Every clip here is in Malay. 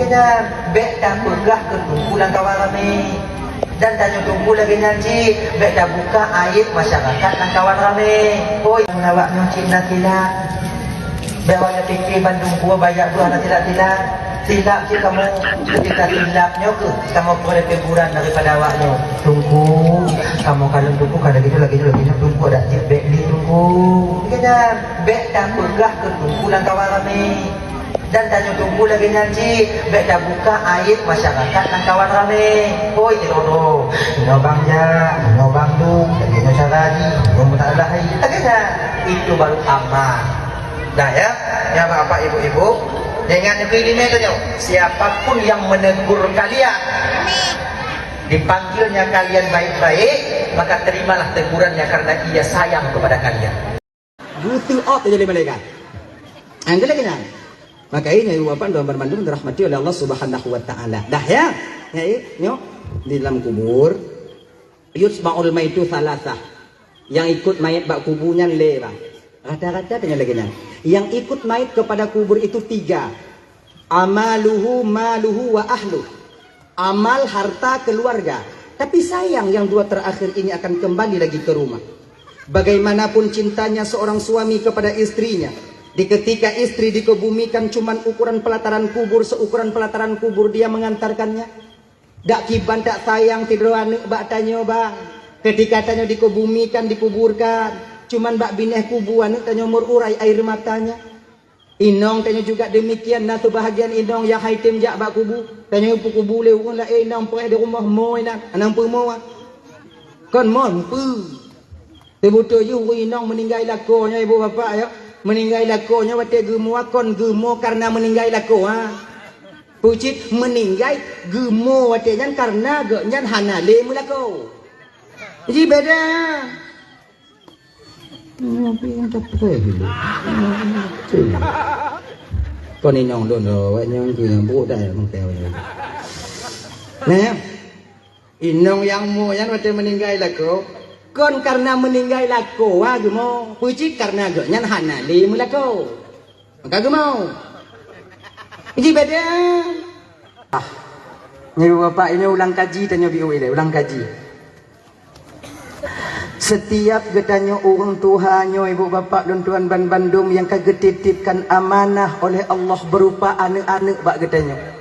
Kena bek dah pegah ke kumpulan kawan ramai. Dan tanya tunggu lagi nyanci, bek dah buka air masyarakat dan kawan ramai. Oi, menawak nyuci nak tilak. Bawanya fikir Bandung gua banyak dua nak tilak. Tilak je kamu ketika tilaknya ke kamu boleh teguran daripada awaknya. Tunggu, kamu kalau tunggu kada gitu lagi tunggu ada bek ni tunggu. Kena bek dah pegah ke kumpulan kawan ramai. Dan tanya tunggu lagi nyanci, bek dah buka air masyarakat dan kawan ramai. Oi, tirono, nobang ja, nobang dong, lagi masyarakat, yang tak lahi. Kena itu baru aman. Dah ya bapak ibu-ibu, jangan kelima tanya, siapapun yang menegur kalian, dipanggilnya kalian baik-baik, maka terimalah tegurannya karena ia sayang kepada kalian. Butuh apa jadi malaikat? Anda lagi nak? Maka ini uapan doa bermandung dirahmati oleh Allah Subhanahu wa taala. Dah ya? Nyok di dalam kubur yusba'ul maitu salasah. Yang ikut mayat bak kuburnya lera. Rata-rata tanya lagi nak. Yang ikut mayat kepada kubur itu 3. Amaluhu, maluhu wa ahlu. Amal, harta, keluarga. Tapi sayang yang 2 terakhir ini akan kembali lagi ke rumah. Bagaimanapun cintanya seorang suami kepada istrinya, di ketika istri dikebumikan cuman ukuran pelataran kubur, seukuran pelataran kubur dia mengantarkannya. Dak kiban tak sayang tidur anak bak tanya bang. Ketika tanya dikebumikan, dikuburkan, cuman bak bineh kubu anak tanya merurai air matanya. Inong tanya juga demikian, nah tu bahagian inong yang haitim jak bak kubu. Tanya upu kubu lewung lah inong pergi di rumah moy nak, anang pemoa. Kon mampu. Tebuto you inong meninggal lakonya ibu bapak ya. Meninggal lakonya wate gemo kon gemo karena meninggal lako ha. Pucit meninggal gemo wate nyan karena ge nyan hanale mulako. Jadi beda. Apa yang terpilih? Kon inong dono wa nyong ki bu dai mang teo ni. Nah, inong yang mo yan wate meninggal lako. Kon karena meninggal lako ha gemo, pucit karena ge nyan hanale mulako. Maka gemo. Jadi beda. Ni bapak ini ulang kaji tanya biu ile, ulang kaji. Setiap getanya orang Tuhannya ibu bapak dan tuan ban Bandung yang kagetitipkan amanah oleh Allah berupa anak-anak bak getanya.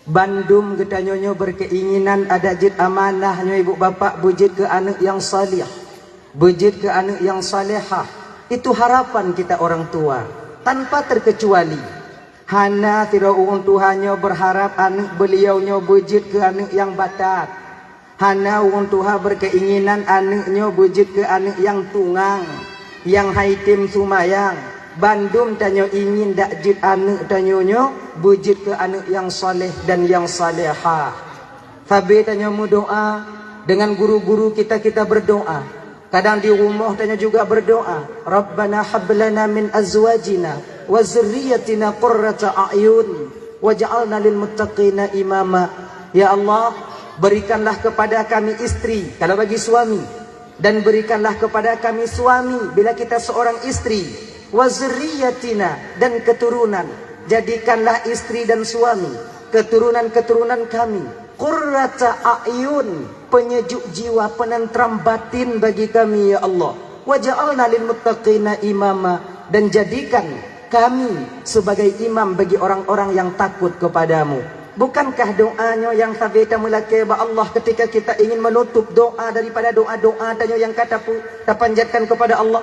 Bandung getanya berkeinginan ada jid amanahnya ibu bapak bujid ke anak yang salih, bujid ke anak yang salihah. Itu harapan kita orang tua tanpa terkecuali. Hana tidak orang Tuhannya berharap anak beliaunya bujid ke anak yang batat. Hana orang Tuhan berkeinginan anaknya bujid ke anak yang tunggang, yang haitim sumayang. Bandung tanya ingin dak jid anak tanyonyo bujid ke anak yang saleh dan yang salihah. Fabi tanya mu doa dengan guru-guru kita berdoa. Kadang di rumah tanya juga berdoa. Rabbana hablana min azwajina wa zurriyyatina qurrata a'yun waj'alna lil muttaqina imama. Ya Allah, berikanlah kepada kami istri kalau bagi suami, dan berikanlah kepada kami suami bila kita seorang istri, wa zurriyyatina dan keturunan. Jadikanlah istri dan suami, keturunan-keturunan kami qurrata a'yun, penyejuk jiwa, penentram batin bagi kami ya Allah. Waj'alna lil muttaqina imama, dan jadikan kami sebagai imam bagi orang-orang yang takut kepadamu. Bukankah doanya yang sabita mulake ba Allah ketika kita ingin menutup doa daripada doa-doa tanya yang kata pu tapanjatkan kepada Allah.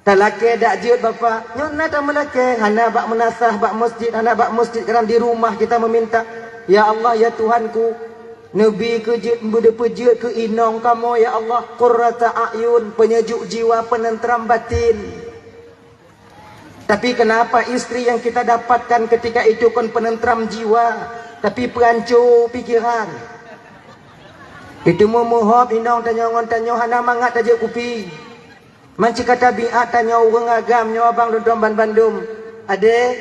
Talake dak jiut bapa nyona ta mulake hana bak menasah bak masjid, hana bak masjid kerana di rumah kita meminta, ya Allah ya Tuhanku, nabi ke jid bude pejut ke inong kamu ya Allah, qurrata a'yun, penyejuk jiwa, penentram batin. Tapi kenapa istri yang kita dapatkan ketika itu kon penentram jiwa, tapi perancur pikiran. Itu memohon inong tanya hana mangat aja kupi. Manci kata biat tanya orang agamnya abang dodom ban Bandung. Ade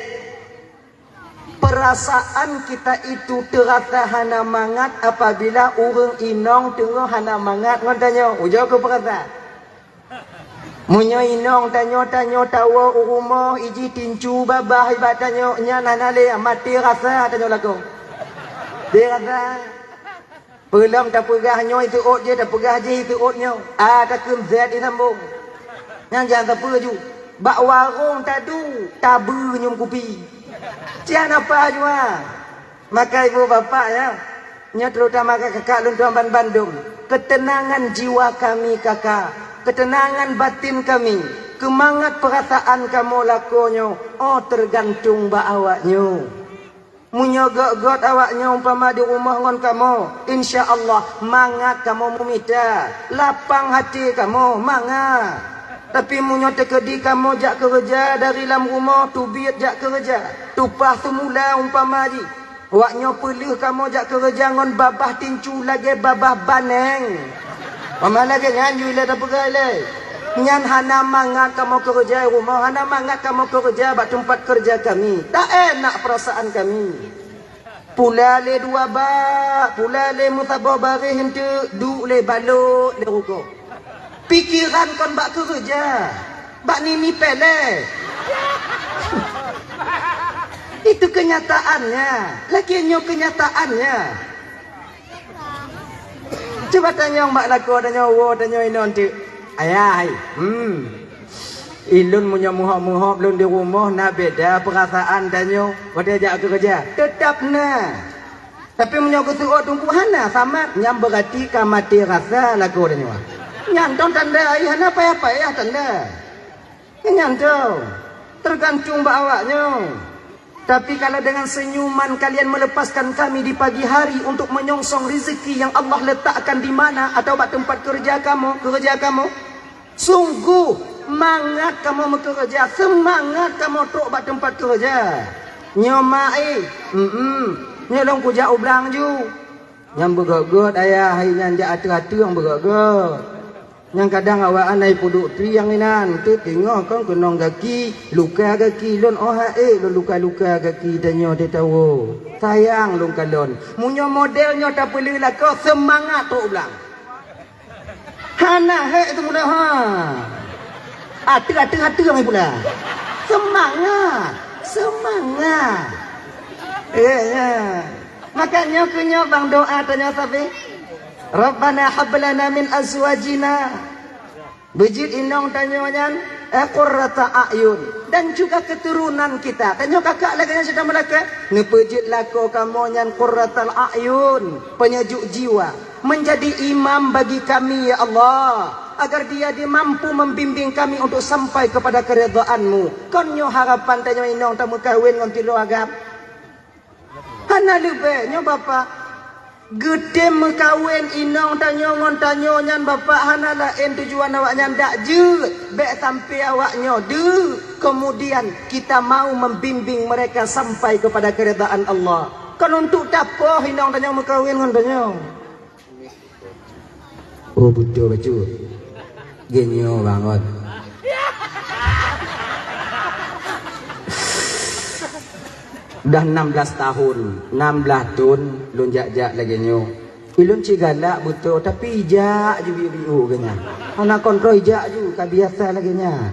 perasaan kita itu terasa hana mangat apabila orang inong tengah hana mangat ngon tanya ujau ke perasaan. Munyo inong tanyo tawa rumah iji tincu babah ibat tanyo nya nanale mati rasa tanyo lagu. Dia rasa belum tak pegah nyo itu ot je tak pegah je itu ot nyo. Tak kem zat di sambung. Yang jangan tak perju. Bak warung tadu tabu nyum kupi. Cian apa jua. Maka ibu bapak ya. Nya terutama kakak luntuan Bandung. Ketenangan jiwa kami kakak. Ketenangan batin kami, kemangat perasaan kamu lakonyo, tergantung ba awaknyo. Munyo got awaknyo umpama di rumah ngon kamu, insya Allah mangat kamu memita, lapang hati kamu mangat. Tapi munyo tekedi kamu jak kerja dari dalam rumah tubit jak kerja, tupah semula umpama di. Awaknyo pelih kamu jak kerja ngon babah tincu lagi babah baneng. Pamala ke nyan ila tak pegai nyan hana mangat kamu kerja rumah, hana mangat kamu kerja bak tempat kerja kami. Tak enak perasaan kami. Pula le dua bak, pula le mutabah barih hente du le balok le ruko. Pikiran kon bak kerja. Bak nimi pele. Itu kenyataannya. Lakiannya kenyataannya. Coba tanya mak laku, tanya wo, tanya inon tu. Ayah, ilun punya muhab lun di rumah nak beda perasaan tanya. Pada ajak aku kerja, tetap na. Tapi punya kesuat tunggu hana sama nyam berarti kamati rasa laku tanya. Nyantong tanda ayah na apa ya tanda. Nyantong tergantung bawaknya. Tapi kalau dengan senyuman kalian melepaskan kami di pagi hari untuk menyongsong rezeki yang Allah letakkan di mana atau di tempat kerja kamu, sungguh mangat kamu bekerja, semangat kamu tok di tempat kerja. Nyomai, nyolong kuja ublang ju, yang begogot ayah, yang dia atu-atu yang begogot. Yang kadang awak anai puduk tri yang inan tu tengok kan kenong kaki luka kaki lon lon luka kaki danyo dia tahu sayang lon kalon munyo modelnya tak perlu lah kau semangat tu ulang hana tu mudah atu mai pula semangat ya makanya kunyo bang doa tanya sapi Rabbana hablana min azwajina bejit inong tanyonya qurrata a'yun dan juga keturunan kita tanyo kakak lagi yang sudah melaka nepejit lako kamu nyan qurratal a'yun penyejuk jiwa menjadi imam bagi kami ya Allah agar dia mampu membimbing kami untuk sampai kepada keridhaan-Mu. Konyo harapan tanyo inong tamu kahwin ngon tilo agam hana lebe nyo bapak gede mekawin inong tanyo ngon tanyo nyan bapak hana lain tujuan awak nyan dak je bek sampai awaknya de kemudian kita mau membimbing mereka sampai kepada keridhaan Allah kan untuk tapoh inong tanyo mekawin ngon tanyo betul baju genyo banget dah 16 tahun 16 tahun lun jak lagi nyo ilun cigalak betul tapi jak je biu genya anak kontrol jak ju ka biasa lagi nya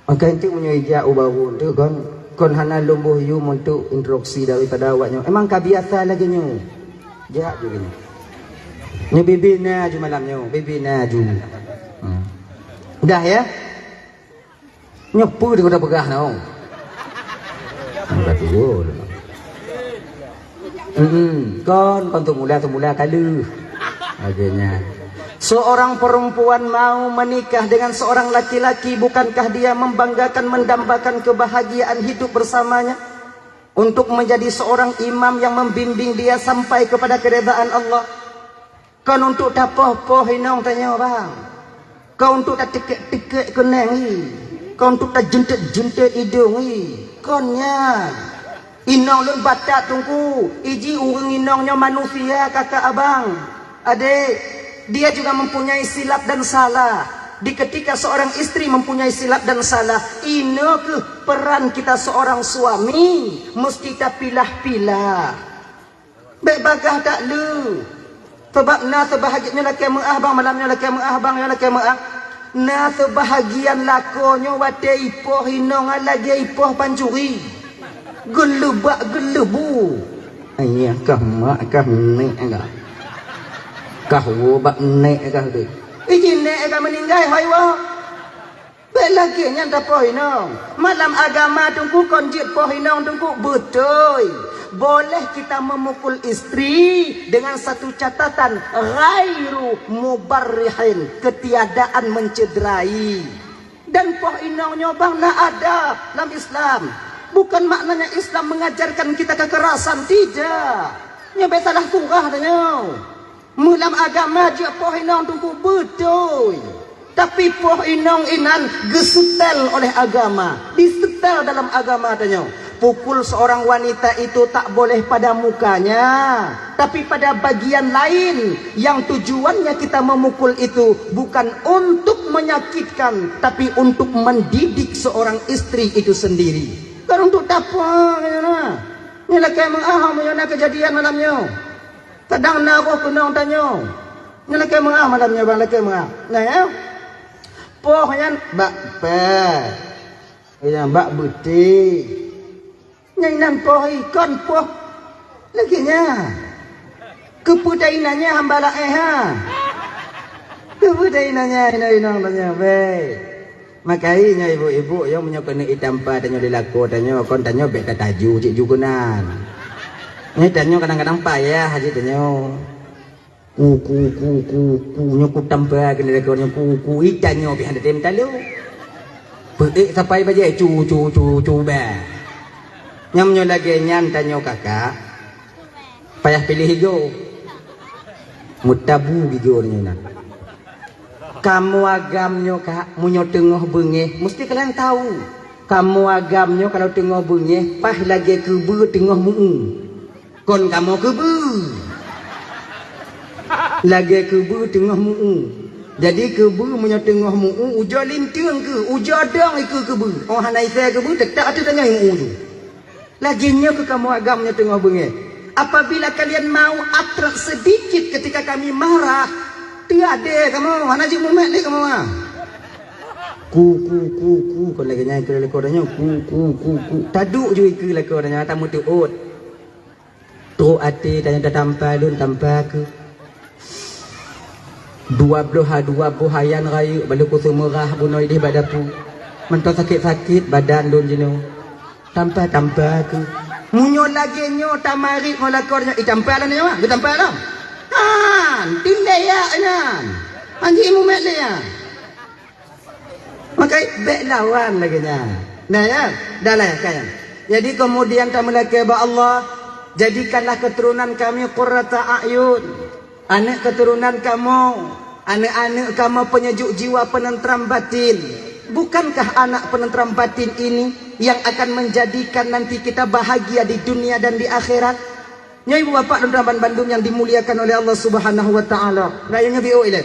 maka intik punya jak baru tu kon hana lumbuh yu untuk instruksi daripada awaknya emang ka biasa lagi nyo jak ju genya nyo bibina ju malamnya bibina ju dah ya nyepu dia udah pegah nau betul. Kon tu mula kalu. Akhirnya seorang perempuan mau menikah dengan seorang laki-laki, bukankah dia membanggakan mendambakan kebahagiaan hidup bersamanya untuk menjadi seorang imam yang membimbing dia sampai kepada keridhaan Allah? Kon untuk tapoh-poh inong tanya bang. Kau untuk tak tekek kenang ni. Kau untuk tak jentet hidung ni. Konnya inong lun batak tunggu iji urang inongnya manusia kakak abang adik dia juga mempunyai silap dan salah di ketika seorang istri mempunyai silap dan salah ino ke peran kita seorang suami mesti kita pilah-pilah baik bagah tak lu sebab na sebahagiannya laki mengah bang malamnya laki mengah bang yang laki mengah Na sebahagian lakonyo wate ipoh hinong lagi ipoh pancuri. Gelebak gelebu. Ayah kah mak kah nek kah. Kah wo bak nek kah tu. Iji nek kah meninggal hai wo. Belagi nyanda poh hinong. Malam agama tungku konjit poh hinong tungku betul. Boleh kita memukul istri dengan satu catatan, ghairu mubarrihin, ketiadaan mencederai. Dan poh inong nyobang na ada dalam Islam. Bukan maknanya Islam mengajarkan kita kekerasan, tidak. Nyobe salah surah tanya. Mulam agama dia poh inong tunggu betul. Tapi poh inong inan gesetel oleh agama, disetel dalam agama tanya. Pukul seorang wanita itu tak boleh pada mukanya, tapi pada bagian lain yang tujuannya kita memukul itu bukan untuk menyakitkan, tapi untuk mendidik seorang istri itu sendiri. Kalau untuk apa? Ini lagi mengaham punya kejadian malamnya. Kadang nak aku kena tanya. Ini lagi mengaham malamnya bang lagi mengaham. Nah ya, pohnya bak pe, yang bak buti. Nyanyian poh ikon poh lagi nya kepudainannya hambala ha kepudainannya inang tanya be makainya ibu-ibu yang punya kena itampa tanya dilaku tanya kon tanya be tataju cik jugunan ni tanya kadang-kadang payah haji tanya ku nyukup tampa kena dilaku ku itanyo be handa tem talu pe sampai baje cu be nyamnyo lagi nyan tanyo kakak payah pilih hijau mutabu hijau nyo kamu agamnyo kak munyo tengah bengeh mesti kalian tahu kamu agamnyo kalau tengah bengeh pah lagi kebu tengah muu kon kamu kebu lagi kebu tengah muu jadi kebu munyo tengah muu ujo lintung ke ujo dong iku kebu oh hanai saya kebu tetap tu tengah muu tu. Laginya ke kamu agamnya tengah bengeh. Apabila kalian mau atrak sedikit ketika kami marah, tiada kamu mana je mumet ni kamu ah. Ku kau lagi nyanyi ke lekornya ku taduk je ke lekornya tamu tuut. Tu ati tanya tampal dun tampal ke. Dua buhayan rayu balu ku semerah bunoi di badapu. Mentau sakit-sakit badan dun jeno. Tanpa ke munyo lagi nyo tamari ngolakornya itampalan nyo ah getampalan tindaya nan anji mumet dia makai be lawan lagi nya nah ya dalah kaya jadi kemudian kamu lagi ba Allah jadikanlah keturunan kami qurrata ayun anak keturunan kamu anak-anak kamu penyejuk jiwa penentram batin. Bukankah anak penentram batin ini yang akan menjadikan nanti kita bahagia di dunia dan di akhirat? Nyai ibu bapak dan Raban Bandung yang dimuliakan oleh Allah Subhanahu wa taala. Rayanya bio ile.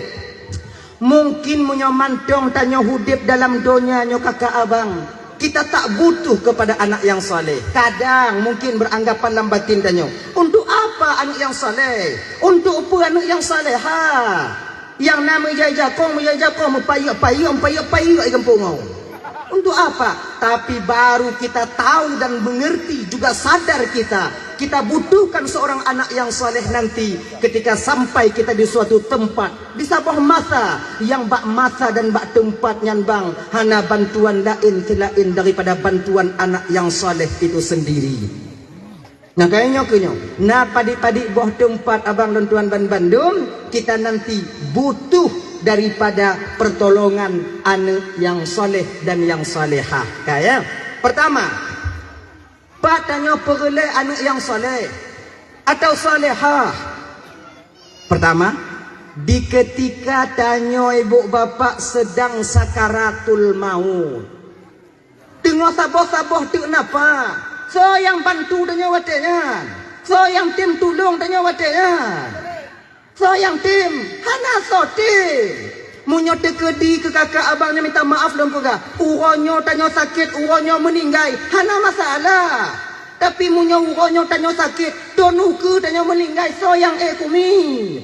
Mungkin munyo mantong tanyo hudip dalam dunia nyo kakak abang. Kita tak butuh kepada anak yang saleh. Kadang mungkin beranggapan dalam batin tanyo. Untuk apa anak yang saleh? Untuk apa anak yang saleha? Yang nama jajakong payu kampung mau. Untuk apa? Tapi baru kita tahu dan mengerti juga sadar kita butuhkan seorang anak yang saleh nanti ketika sampai kita di suatu tempat di sebuah masa yang bak masa dan bak tempat yang bang hana bantuan lain selain daripada bantuan anak yang saleh itu sendiri. Nah kayaknya nah padi-padi buah tempat abang dan tuan Bandung kita nanti butuh daripada pertolongan anak yang soleh dan yang salehah. Kaya pertama patanya perle anak yang soleh atau salehah. Pertama di ketika tanya ibu bapak sedang sakaratul maut. Tengok saboh-saboh tu kenapa? So yang bantu tanya watenya. So yang tim tolong tanya watenya. So yang tim hana so tim. Munyo tekedi ke kakak abangnya minta maaf dong kega. Uronyo tanya sakit, uronyo meninggal. Hana masalah. Tapi munyo uronyo tanya sakit, donuku tanya meninggal. So yang kumi.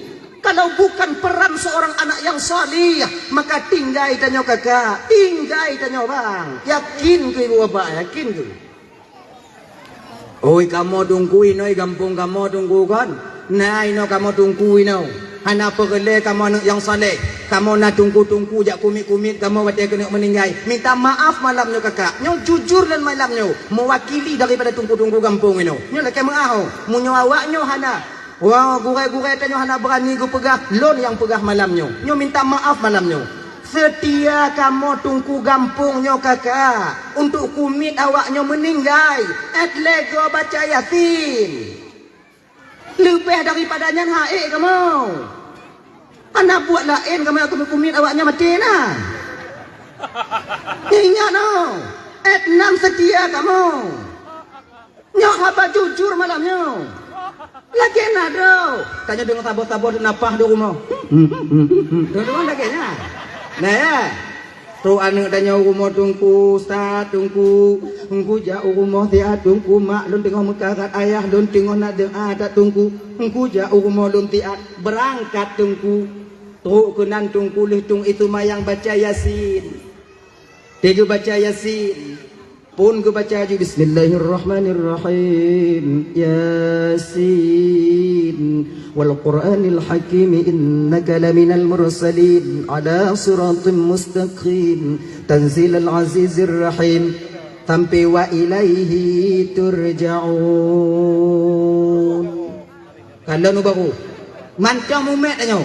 Kalau bukan peran seorang anak yang salih, maka tinggal tanya kakak, tinggal tanya bang. Yakin ke ibu bapak, yakin ke? Oi kamu tungguin, oi kampung kamu tunggu kan? Nah ino kamu tungguin no. Hana perle kamu anak yang saleh. Kamu nak tunggu jak kumit kamu baca kena meninggal. Minta maaf malamnya kakak. Nyo jujur dan malamnya mewakili daripada tunggu kampung ino. Nyo nak kemau. Munyo awaknyo hana. Wah gurai tanyo hana berani gu pegah lon yang pegah malamnya. Nyo minta maaf malamnya. Setia kamu tunggu kampungnya kakak. Untuk kumit awaknyo meninggal. At lego baca Yasin. Lebih daripadanya haik kamu. Anak buat lain kamu aku kumit awaknya mati nah. Ingat no. Etnam setia kamu. Nyok apa jujur malamnya. Lagi nado. Tanya dengan tabur-tabur napah di rumah. Dua-dua lagi nya. Nah ya. Tu anak tanya rumah tungku ustaz tungku jauh rumah tiat tungku mak lun tengok muka kat ayah lun tengok nak doa tak tungku jauh rumah lun tiat berangkat tungku tu kenan tungku lihtung itu mayang baca Yasin tiga baca Yasin pun ke baca aja Bismillahirrahmanirrahim Yasin wal Qur'anil Hakim innaka laminal mursalin ala siratim mustaqim tanzilal azizir rahim sampai wa ilaihi turja'un. Kalau nu baru mantap mumet tanya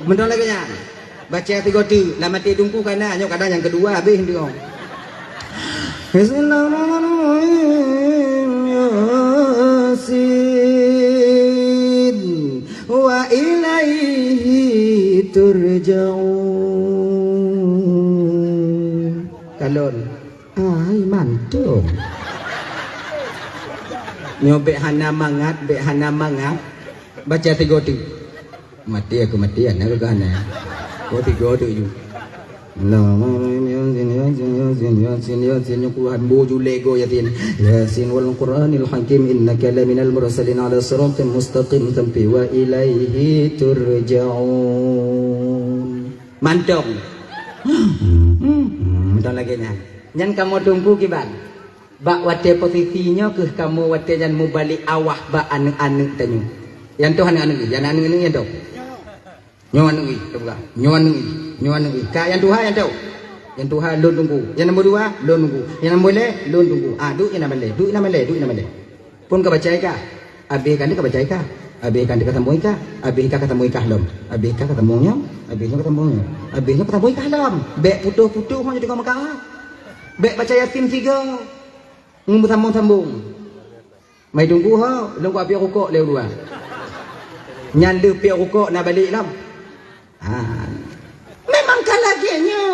mendong lagi nya baca 3 tu lama ti tungku kana nyo kadang yang kedua habis dia. Bismillahirrahmanirrahim Yasin wa ilaihi turja'un. Kalon ai mantul nyobek hana mangat baca 3 tu mati aku matian aku kana kau 3 tu ju Yasin Quran boju lego Yasin wal Qur'anil Hakim innaka laminal mursalin ala siratin mustaqim sampai wa ilaihi turja'un. Mantap. Mantap lagi nya. Nyan kamu tunggu kiban. Bak wate posisinya ke kamu wate jan mu balik awah bak anu-anu tanyu. Yang tu anu-anu yang anu-anu yang tu. Nyoan ui, coba. Nyoan ui. Kak yang Tuhan yang tahu. Yang Tuhan lon tunggu. Yang nombor 2 lon tunggu. Yang nombor 3 lon tunggu. Duk yang nama le. Pun kau baca ka. Habis kan dia kau baca ka. Habis kan dia ketemu ka. Habis ka ketemu ka lom. Habis ka ketemunya. Habisnya ketemu ka lom. Bek putuh-putuh hanya juga makah. Bek baca Yasin 3. Ngumbu sambung. Mai tunggu ha. Longko api rokok leu 2. Nyan le pi rokok nak balik lam. Memang kalaginya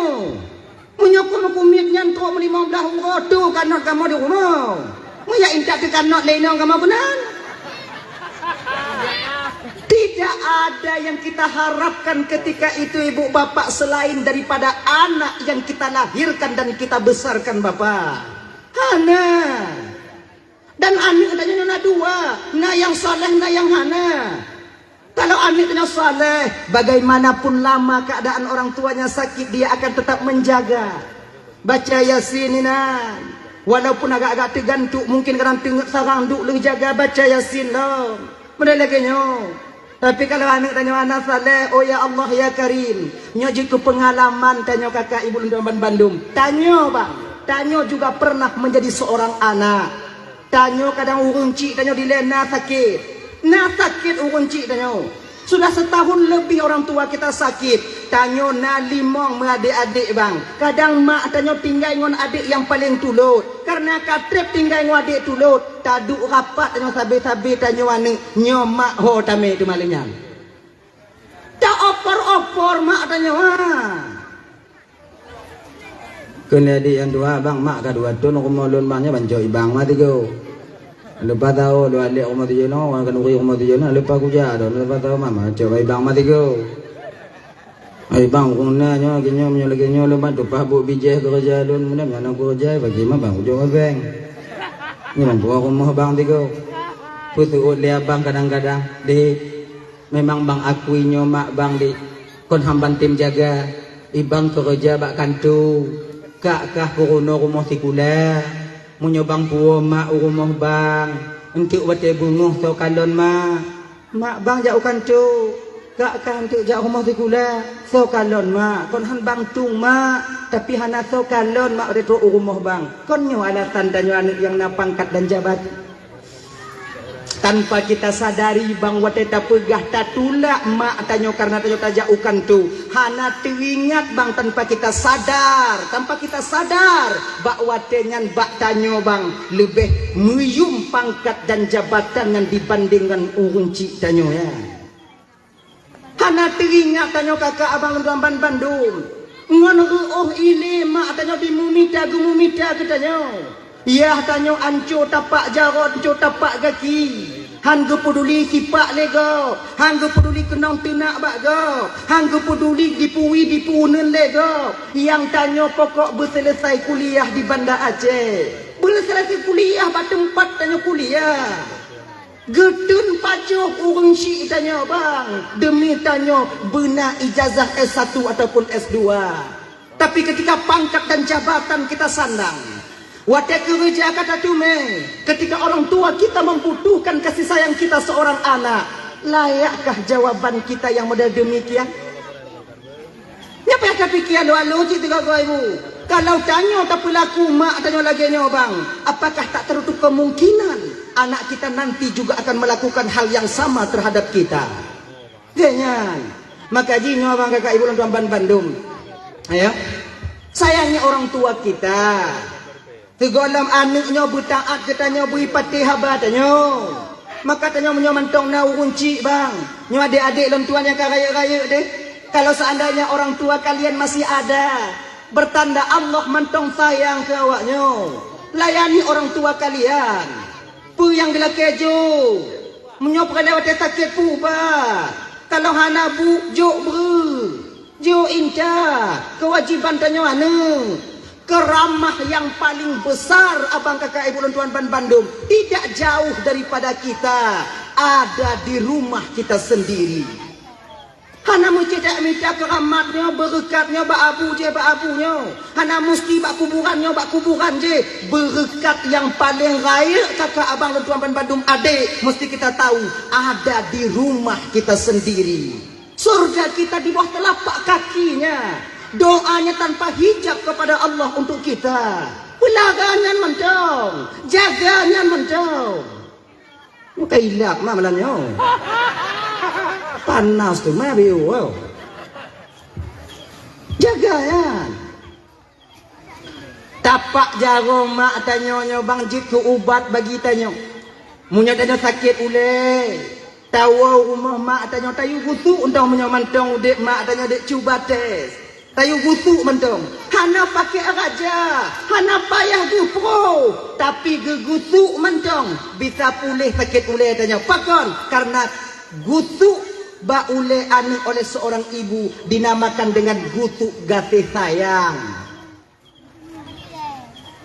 menyokong kumitnya untuk 15 rodo kanot kamu di rumah muya intak ke kanot lainnya kamu benar. Tidak ada yang kita harapkan ketika itu ibu bapak selain daripada anak yang kita lahirkan dan kita besarkan bapak hana dan anak adanya 2 na yang saleh na yang hana. Kalau anaknya saleh, bagaimanapun lama keadaan orang tuanya sakit, dia akan tetap menjaga. Baca Yasin ini, walaupun agak-agak tergantuk, mungkin kadang tengok sarang duk lu jaga baca Yasin loh. Benda lagi nyo. Tapi kalau anak tanya anak saleh, oh ya Allah ya Karim, nyo jitu pengalaman tanya kakak ibu Lunduan Bandung. Tanya bang, tanya juga pernah menjadi seorang anak. Tanya kadang urung cik, tanya di lena sakit. Nah sakit urun cik tanya. Sudah setahun lebih orang tua kita sakit. Tanya na limong adik-adik bang. Kadang mak tanya tinggal dengan adik yang paling tulut. Karena katrep tinggal dengan adik tulut. Taduk rapat tanya sabi-sabi tanya wana. Nyo mak ho tame itu malingnya. Tak opor-opor mak tanya kena adik yang 2 bang mak kedua tu nak rumah bangnya banjoi bang mati go. Lepas tahu dua adik rumah tu jenuh, orang kan uri rumah tu jenuh. Lepas aku jatuh, lepas tahu mama coba ibang mati go. Ibang kunanya, kinyo menyo lagi nyo lepas tu pahbuk bijih kerja lun, mana mana kerja bagi mah bang ujung abang. Ni mampu rumah bang tigo. Putu lihat bang kadang-kadang di memang bang akuinyo mak bang di kon hamban tim jaga ibang kerja bak kantu kak kah kuruno rumah tikula munyo bang puo mak rumah bang untuk bate bunguh so kalon mak bang jauh kantu kak kah untuk jauh rumah tikula so kalon mak kon han bang tung mak tapi hana so kalon mak retro rumah bang kon nyo alasan dan nyo anak yang napangkat dan jabatan tanpa kita sadari bang wateta pegah tatula mak tanyo karena tanyo tajaukan tu hana teringat bang tanpa kita sadar bak watengan bak tanyo bang lebih muyum pangkat dan jabatan yang dibandingkan urun cik tanyo ya hana teringat tanyo kakak abang Lamban Bandung ngono ile mak tanyo dimumita ke tanyo ya tanyo anco tapak jarot anco tapak kaki hanggo peduli sipak lego hanggo peduli kenong tinak bak go hanggo peduli dipunen lego yang tanyo pokok berselesai kuliah di Banda Aceh berselesai kuliah bak tempat tanyo kuliah gedun pajuh urang syik tanyo bang demi tanyo benar ijazah S1 ataupun S2 tapi ketika pangkat dan jabatan kita sandang wadah kerja kata tume ketika orang tua kita membutuhkan kasih sayang kita seorang anak layakkah jawaban kita yang model demikian nyapa yang kepikiran doa logik tiga ibu kalau tanya tak pelaku mak tanya lagi nyo bang apakah tak tertutup kemungkinan anak kita nanti juga akan melakukan hal yang sama terhadap kita jangan maka jinyo bang kakak ibu Lamban Bandung ayo sayangnya orang tua kita segolam anaknya bertaat katanya beri patih habatannya maka tanya menyamantong na urunci bang nyo adik-adik lontuan yang karaya-raya deh kalau seandainya orang tua kalian masih ada bertanda Allah mantong sayang ke awaknya layani orang tua kalian pu yang bila kejo menyopkan lewat sakit pu ba kalau hana bu jo ber jo inca kewajiban tanya anu keramah yang paling besar abang kakak ibu dan tuan Bandung tidak jauh daripada kita ada di rumah kita sendiri hana mencedak minta keramatnya berkatnya bak abunya hana mesti bak kuburan je berkat yang paling raya kakak abang dan tuan Bandung adik mesti kita tahu ada di rumah kita sendiri surga kita di bawah telapak kakinya doanya tanpa hijab kepada Allah untuk kita pelagangan mencong jaganya mencong muka hilap mah malamnya panas tu mah biu jagayan tapak jarum mak tanyo bang jit ke ubat bagi tanyo munya tanyo sakit ule tahu rumah mak tanyo tayu busuk undang menyamantong dek mak tanyo dek cuba tes tayu busuk mentong hana pakai raja hana payah gupro tapi gegusuk mentong bisa pulih sakit ule tanya pakon karena gusuk ba ule ani oleh seorang ibu dinamakan dengan gusuk kasih sayang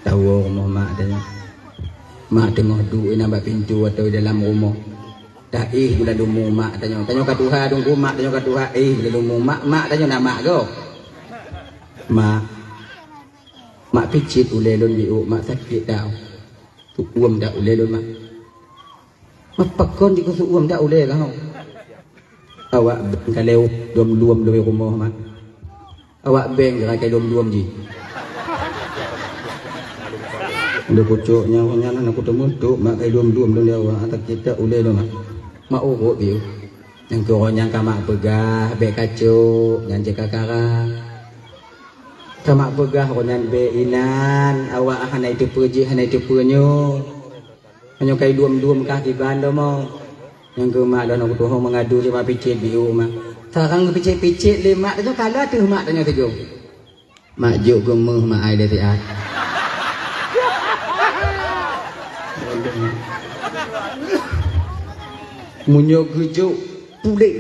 tahu rumah mak tanya mak tengah duit nambah pintu atau dalam rumah dah bila dumu mak tanya katuha dung mak tanya katuha bila dumu mak tanya nama go mak picit ule lon biu mak sakit dah tu uam dah ule lon mak pakon di kusu uam dah ule kau awak kalau dom luam dari rumah mak awak beng kai dom luam ji udah pucuknya nak aku temu tu mak kai dom luam dia awak tak kita ule lon mak urut biu yang kau yang kamak pegah be kacau dan jaga karang sama begah konan be inan awak hanai tu puji hanai tu punyo hanyo kai duam kah di bando mo yang ke mak dan aku tuh mengadu cuma picit biu mak sekarang picit le mak tu kalau tu mak tanya tu mak juk gemeh mak ai dari at munyo gujuk pulih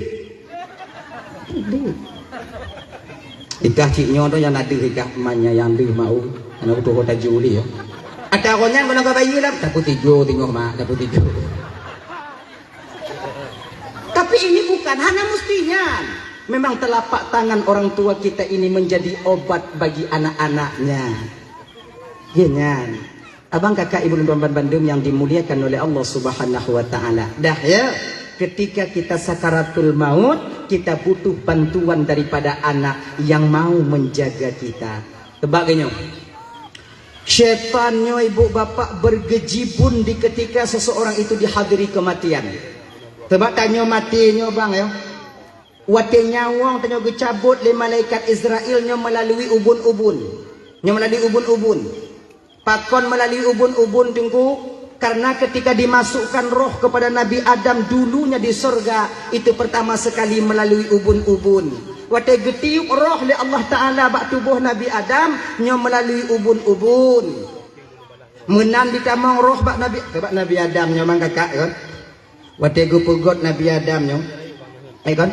ikah ciknya tu yang ada ikah emaknya yang di mau anak tu kota Juli ya ada konyan kena ke bayi lah dapat tidur tengok mak dapat tidur Tapi ini bukan hanya mestinya. Memang telapak tangan orang tua kita ini menjadi obat bagi anak-anaknya. Genyan. Abang kakak ibu dan tuan Bandung yang dimuliakan oleh Allah Subhanahu wa taala. Dah ya, ketika kita sakaratul maut, kita butuh bantuan daripada anak yang mau menjaga kita. Tebaknya. Syaitannya ibu bapak bergejibun di ketika seseorang itu dihadiri kematian. Tebak tanya matinya bang ya. Wate nyawang tanya gecabut le malaikat Israelnya melalui ubun-ubun. Nya melalui ubun-ubun. Pakon melalui ubun-ubun tunggu karena ketika dimasukkan roh kepada Nabi Adam dulunya di surga itu pertama sekali melalui ubun-ubun. Wate getiup roh le Allah Taala bak tubuh Nabi Adam nya melalui ubun-ubun. Menan ditamang roh bak Nabi Adam nya mang kakak kan. Wate gupugot Nabi Adam nya. Ai kan?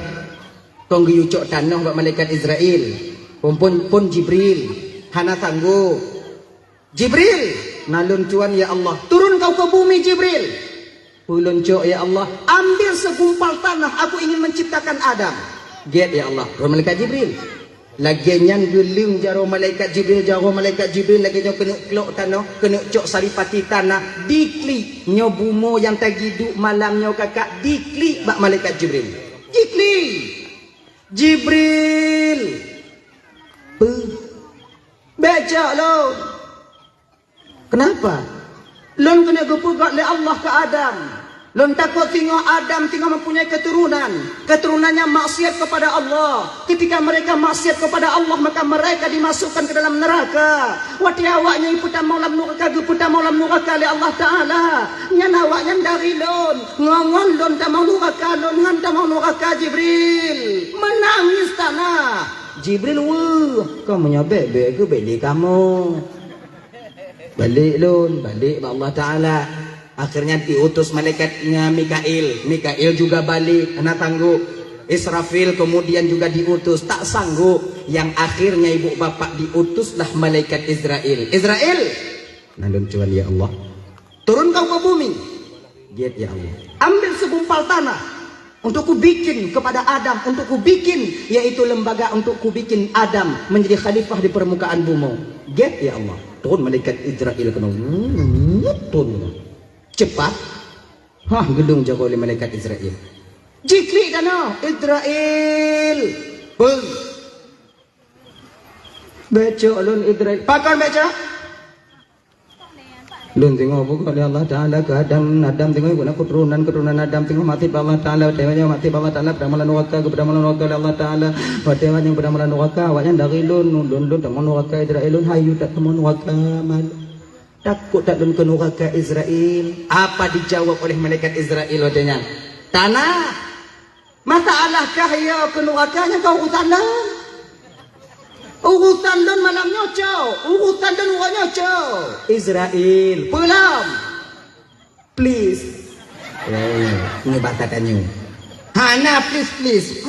Kong giyucok tanah bak malaikat Israel. Pun Jibril. Hana sanggup. Jibril, nalun tuan ya Allah. Turun kau ke bumi Jibril. Pulun cok ya Allah. Ambil segumpal tanah. Aku ingin menciptakan Adam. Get ya Allah. Roh malaikat Jibril. Lagian geling jaro malaikat Jibril. Jaro malaikat Jibril. Lagian kena kelok tanah. Kena cok saripati tanah. Diklik. Nyo bumo yang tagiduk malam nyo kakak. Diklik bak malaikat Jibril. Diklik. Jibril becak lo. Kenapa? Lon kena gupugat oleh Allah ke Adam. Lon takut tengok Adam tengok mempunyai keturunan. Keturunannya maksiat kepada Allah. Ketika mereka maksiat kepada Allah maka mereka dimasukkan ke dalam neraka. Wati awaknya iputa maulam neraka guputa maulam neraka oleh Allah Ta'ala. Nyan awaknya dari lon. Ngongon lon tak mau neraka. Lon ngan tak mau neraka Jibril. Menangis tanah. Jibril, wah, kamu nyabek ke balik kamu. Balik lon, balik Allah Ta'ala. Akhirnya diutus malaikatnya Mikail. Mikail juga balik, anak tangguh. Israfil kemudian juga diutus, tak sanggup. Yang akhirnya ibu bapak diutuslah malaikat Israel. Israel, nalun Tuhan ya Allah. Turun kau ke bumi. Giat ya Allah. Ambil segumpal tanah. Untuk ku bikin kepada Adam. Untuk ku bikin, yaitu lembaga untuk ku bikin Adam menjadi khalifah di permukaan bumi. Giat ya Allah. Turun malaikat Israel kena. Turun. Cepat. Hah, gedung jaga oleh malaikat Israel. Jiklik dana Israel. Bel. Baca lun Israel. Pakai baca. Lun tengok bukan oleh Allah Ta'ala ke Adam tengok guna keturunan Adam tengok mati Allah Ta'ala. Tewanya mati Allah Ta'ala pada malam neraka kepada malam neraka Allah Ta'ala. Tewanya yang pada malam neraka awaknya dari lun tak mau neraka Israel lun hayu tak mau neraka mal. Takut tak ke neraka Israel. Apa dijawab oleh malaikat Israel wadanya? Tanah. Masalahkah ya ke nerakanya kau urusan dan? Urusan dan malam nyocau. Urusan dan orang nyocau. Israel. Pulang. Please. Ini batatannya. Hana please.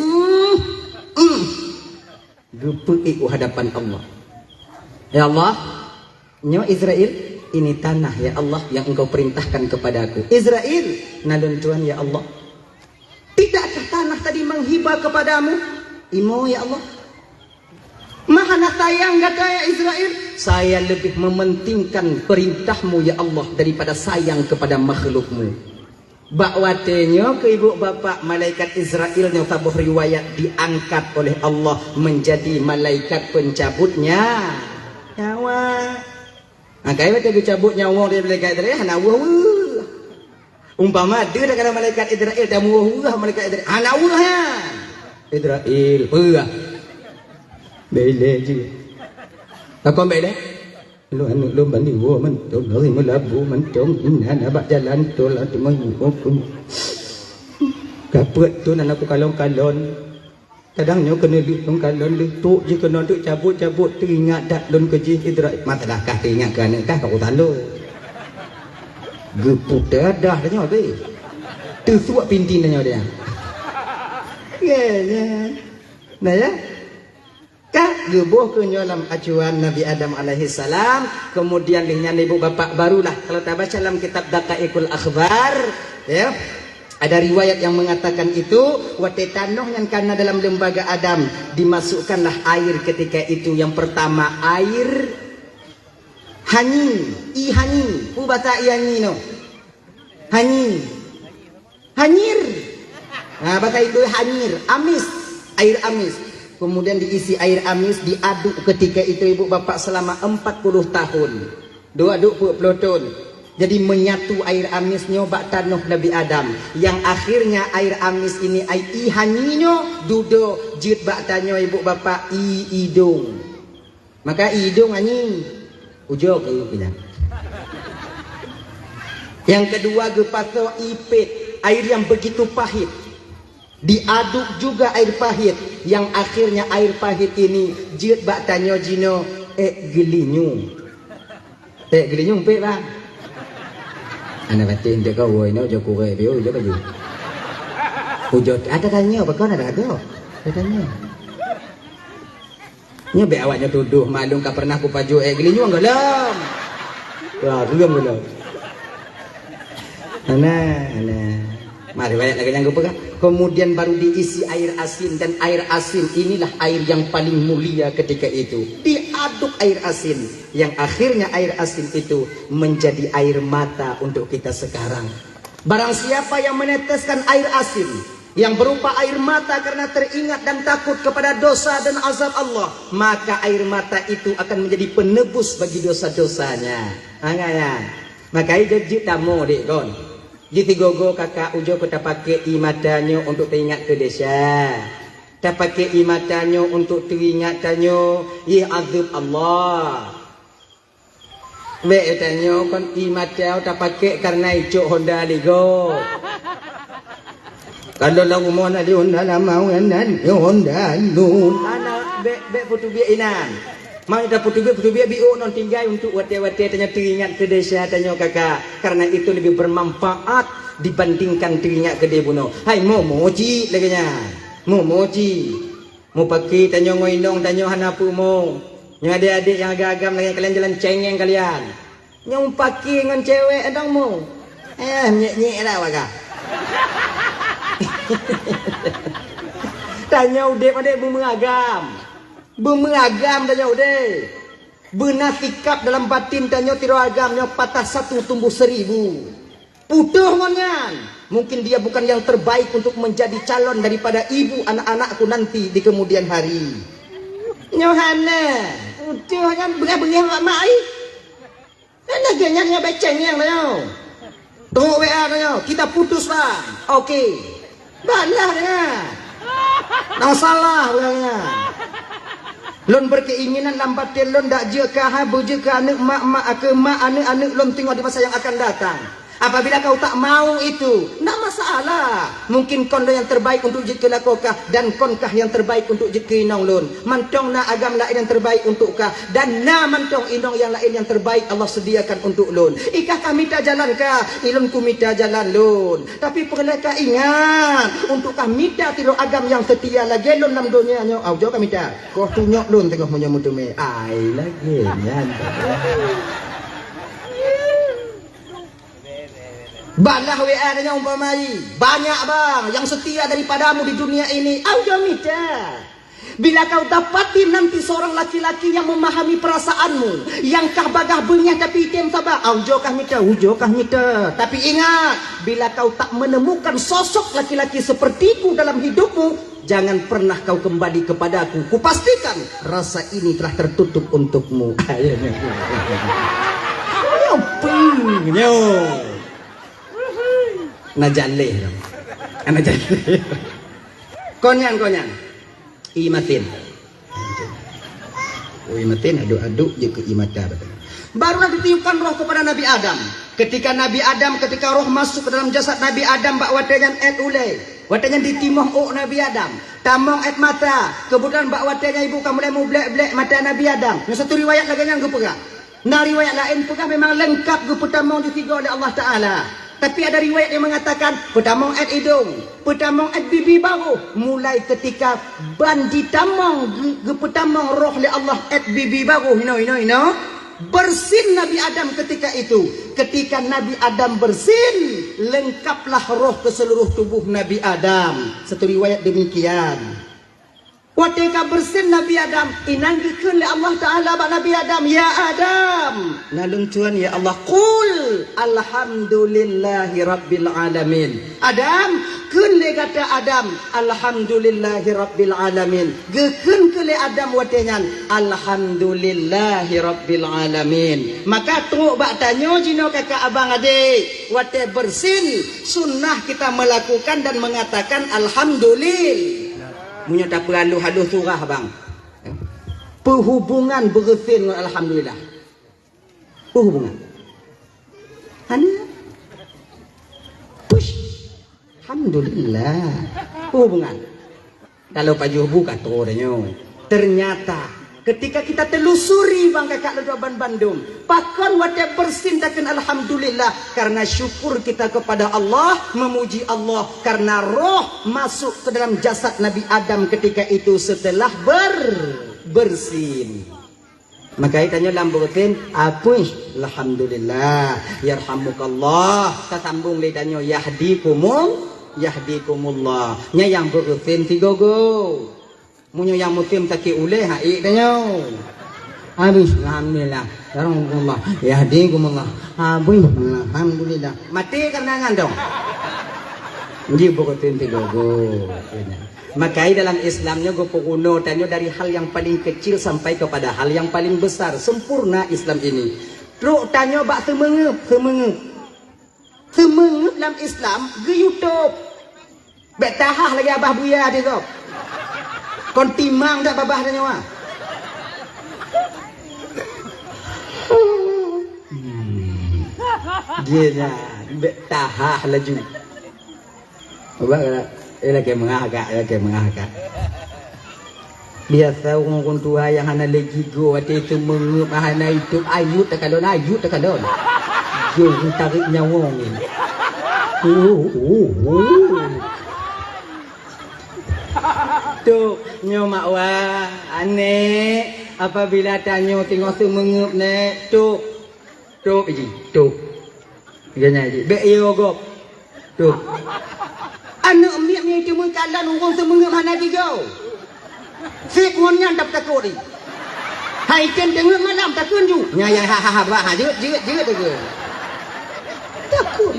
Gepuk hadapan Allah. Ya Allah. Nyo Israel. Ini tanah ya Allah yang engkau perintahkan kepadaku. Israel, nalun Tuhan ya Allah. Tidakkah tanah tadi menghibah kepadamu? Imo ya Allah. Mahana sayang kata ya Israel. Saya lebih mementingkan perintahmu ya Allah daripada sayang kepada makhlukmu. Bakwatenya ke ibu bapak malaikat Israel yang tabuh riwayat diangkat oleh Allah menjadi malaikat pencabutnya nyawa. Kaya macam cabut nyawa dari malaikat Israel, anak wah. Umpama dia dah kata malaikat Israel, dah wah malaikat Israel, anak wah ya. Israel, wah. Bele je. Apa bele? Lu bani wah man, tu lari melabu man, tu ina nak jalan tu lah tu mengikut. Kaput tu nak aku kalon. Kadangnya kena lutong kalon lutuk je kena duk cabut teringat dak lon keji Israel. Mata dah kah teringat ke anak kah kau talo. Gepuk dah nya be. Tu suak pintin nya dia. Ya. Nah ya. Kah gebuh ke dalam acuan Nabi Adam alaihi salam, kemudian dengan ibu bapak barulah kalau tak baca dalam kitab Daqaiqul Akhbar ya. Ada riwayat yang mengatakan itu wate tanoh yang karena dalam lembaga Adam dimasukkanlah air ketika itu. Yang pertama air hani, i hani, bahasa i hani no. Hani. Hanyir. Nah, bahasa itu hanyir, amis, air amis. Kemudian diisi air amis, diaduk ketika itu ibu bapak selama 40 tahun. Aduk peloton. Jadi menyatu air amisnya bak tanah Nabi Adam. Yang akhirnya air amis ini ai ihaninyo dudo jit bak tanyo ibu bapa i idung. Maka idung ani ujok itu bilang. Yang kedua gepato ipit, air yang begitu pahit. Diaduk juga air pahit. Yang akhirnya air pahit ini jit bak tanyo jino gelinyung. Gelinyung pe bang. Anak batin dia kau ini udah kue bio udah baju. Ujot ada tanya apa kau ada? Tanya. Nya be awaknya tuduh malum ka pernah ku paju gelinyung gelam. Wah, gelam. Ana. Mari banyak lagi yang gue pegang. Kemudian baru diisi air asin, dan air asin inilah air yang paling mulia ketika itu. Diaduk air asin, yang akhirnya air asin itu menjadi air mata untuk kita sekarang. Barang siapa yang meneteskan air asin yang berupa air mata karena teringat dan takut kepada dosa dan azab Allah, maka air mata itu akan menjadi penebus bagi dosa-dosanya. Maka jadi tamu dek kon. Jadi gogo kakak ujo kita pakai imatanyo untuk teringat ke desa. Kita pakai imatanyo untuk teringat tanyo ya azab Allah. Be tanyo kon imatau tak pakai karena icok Honda ligo. Kalau lagu mau nak Honda lama nan Honda nun. Anak be putu bi inan. Mau kita putu bi bio non tinggal untuk wate-wate tanya teringat ke desa tanyo kakak. Karena itu lebih bermanfaat dibandingkan teringat ke debuno. Hai moji lagi nya. Moji. Mau pakai tanyo ngoinong tanyo hanapu mo. Yang adik-adik yang agak-agam lagi kalian jalan cengeng kalian. Yang pakai dengan cewek endang mo. Nyek lah waga. Tanya udah pada mengagam. Bermengagam tanya udah. Benafikap dalam batin tanya tiro agamnya patah satu tumbuh 1000. Putuh ngonyan. Mungkin dia bukan yang terbaik untuk menjadi calon daripada ibu anak-anakku nanti di kemudian hari. Nyohana. Putuh yang bengah-bengah mak mai. Nana ganyanya beceng yang tanya. Tunggu WA tanya. Kita putus bang. Oke. Balah ya. Nah salah bilangnya. Lon berkeinginan lambat lon dak je ka ha boje ka anak mak ke mak anak lon tengok di masa yang akan datang. Apabila kau tak mau itu, tak masalah. Mungkin kon yang terbaik untuk jika lakokah, dan konkah yang terbaik untuk jika inong lon. Mantong na agam lain yang terbaik untuk kah, dan na mantong inong yang lain yang terbaik Allah sediakan untuk lon. Ikah kami tak jalan kah, ilon ku mita jalan lon. Tapi perleka ingat, untuk kami tak tiro agam yang setia lagi lon nam dunia nyo. Au jauh kami tak. Kau tunyok lon tengok menyamu tume. Ai lagi nyan. Balah WA nya umpamai banyak bang yang setia daripadamu di dunia ini. Aujo mita. Bila kau dapati nanti seorang laki-laki yang memahami perasaanmu, yang kah bagah benyah tapi item sabar, aujo kah mita, ujo kah mita. Tapi ingat, bila kau tak menemukan sosok laki-laki sepertiku dalam hidupmu, jangan pernah kau kembali kepadaku. Kupastikan rasa ini telah tertutup untukmu. Nyo. Najaleh, najaleh. Konyan. Imatin. Imatin aduk-aduk je ke imata. Barulah ditiupkan roh kepada Nabi Adam. Ketika roh masuk ke dalam jasad Nabi Adam, bak watejan et ulai. Watejan ditimoh Nabi Adam. Tamong et mata. Kemudian bak watejan ibu kamu mulai mau blek-blek mata Nabi Adam. Yang satu riwayat lagi yang gue pegang. Nah riwayat lain pegang memang lengkap gue pertamong ditiga oleh Allah Ta'ala. Tapi ada riwayat yang mengatakan pertamong et hidung, pertamong et bibi baru. Mulai ketika ban ditamong pertamong roh oleh Allah et bibi baru. Ino. bersin Nabi Adam ketika itu. Ketika Nabi Adam bersin, lengkaplah roh ke seluruh tubuh Nabi Adam. Satu riwayat demikian. Ketika bersin Nabi Adam, inangkeun le Allah Taala ba Nabi Adam, ya Adam. Nalung cuan ya Allah, qul alhamdulillahi rabbil alamin. Adam, keun le kata Adam, alhamdulillahi rabbil alamin. Gekeun ke le Adam watenyan, alhamdulillahi rabbil alamin. Maka tu bak tanyo jino kakak abang adik, wate bersin sunnah kita melakukan dan mengatakan alhamdulillah. Punya tak perlu halus surah bang. Perhubungan bersin dengan alhamdulillah. Perhubungan. Hana. Push. Alhamdulillah. Perhubungan. Kalau Pak Juhu kata orangnya. Ternyata ketika kita telusuri bang kakak ledaban Bandung, pakon wate bersin takkan alhamdulillah karena syukur kita kepada Allah, memuji Allah karena roh masuk ke dalam jasad Nabi Adam ketika itu setelah bersin. Maka itanya lambutin apa alhamdulillah yarhamukallah. Kita sambung lidahnya yahdikumullah. Nya yang bersin tiga go. Munyo yang mutim taki ule hai danyo. Habis alhamdulillah. Alhamdulillah. Yahdikumullah. Habis alhamdulillah. Mati karena ngandong. Nji bokotin tigogo. Maka dalam Islamnya go puguno tanyo dari hal yang paling kecil sampai kepada hal yang paling besar. Sempurna Islam ini. Truk tanyo bak semengep. Semengep dalam Islam ge YouTube. Bek tahah lagi abah buya dia kau. Kon timang dak babah dah nyawa. Dia nya tahah laju. Babah lagi mengagak. Biasa orang tua yang hana lagi go ate itu mengup hana itu ayu tak kalon. Yo tarik nyawa ni. Tuh nyo mak wah aneh apabila tanyo tengok tu mengup nek tuh biji tuh gana ji be yo gop tuh anak miak ni cuma kalan orang tu mengup mana digau sik ngonnya dap takut ni hai ken tengok malam takut ju nya ya ha ba je tu takut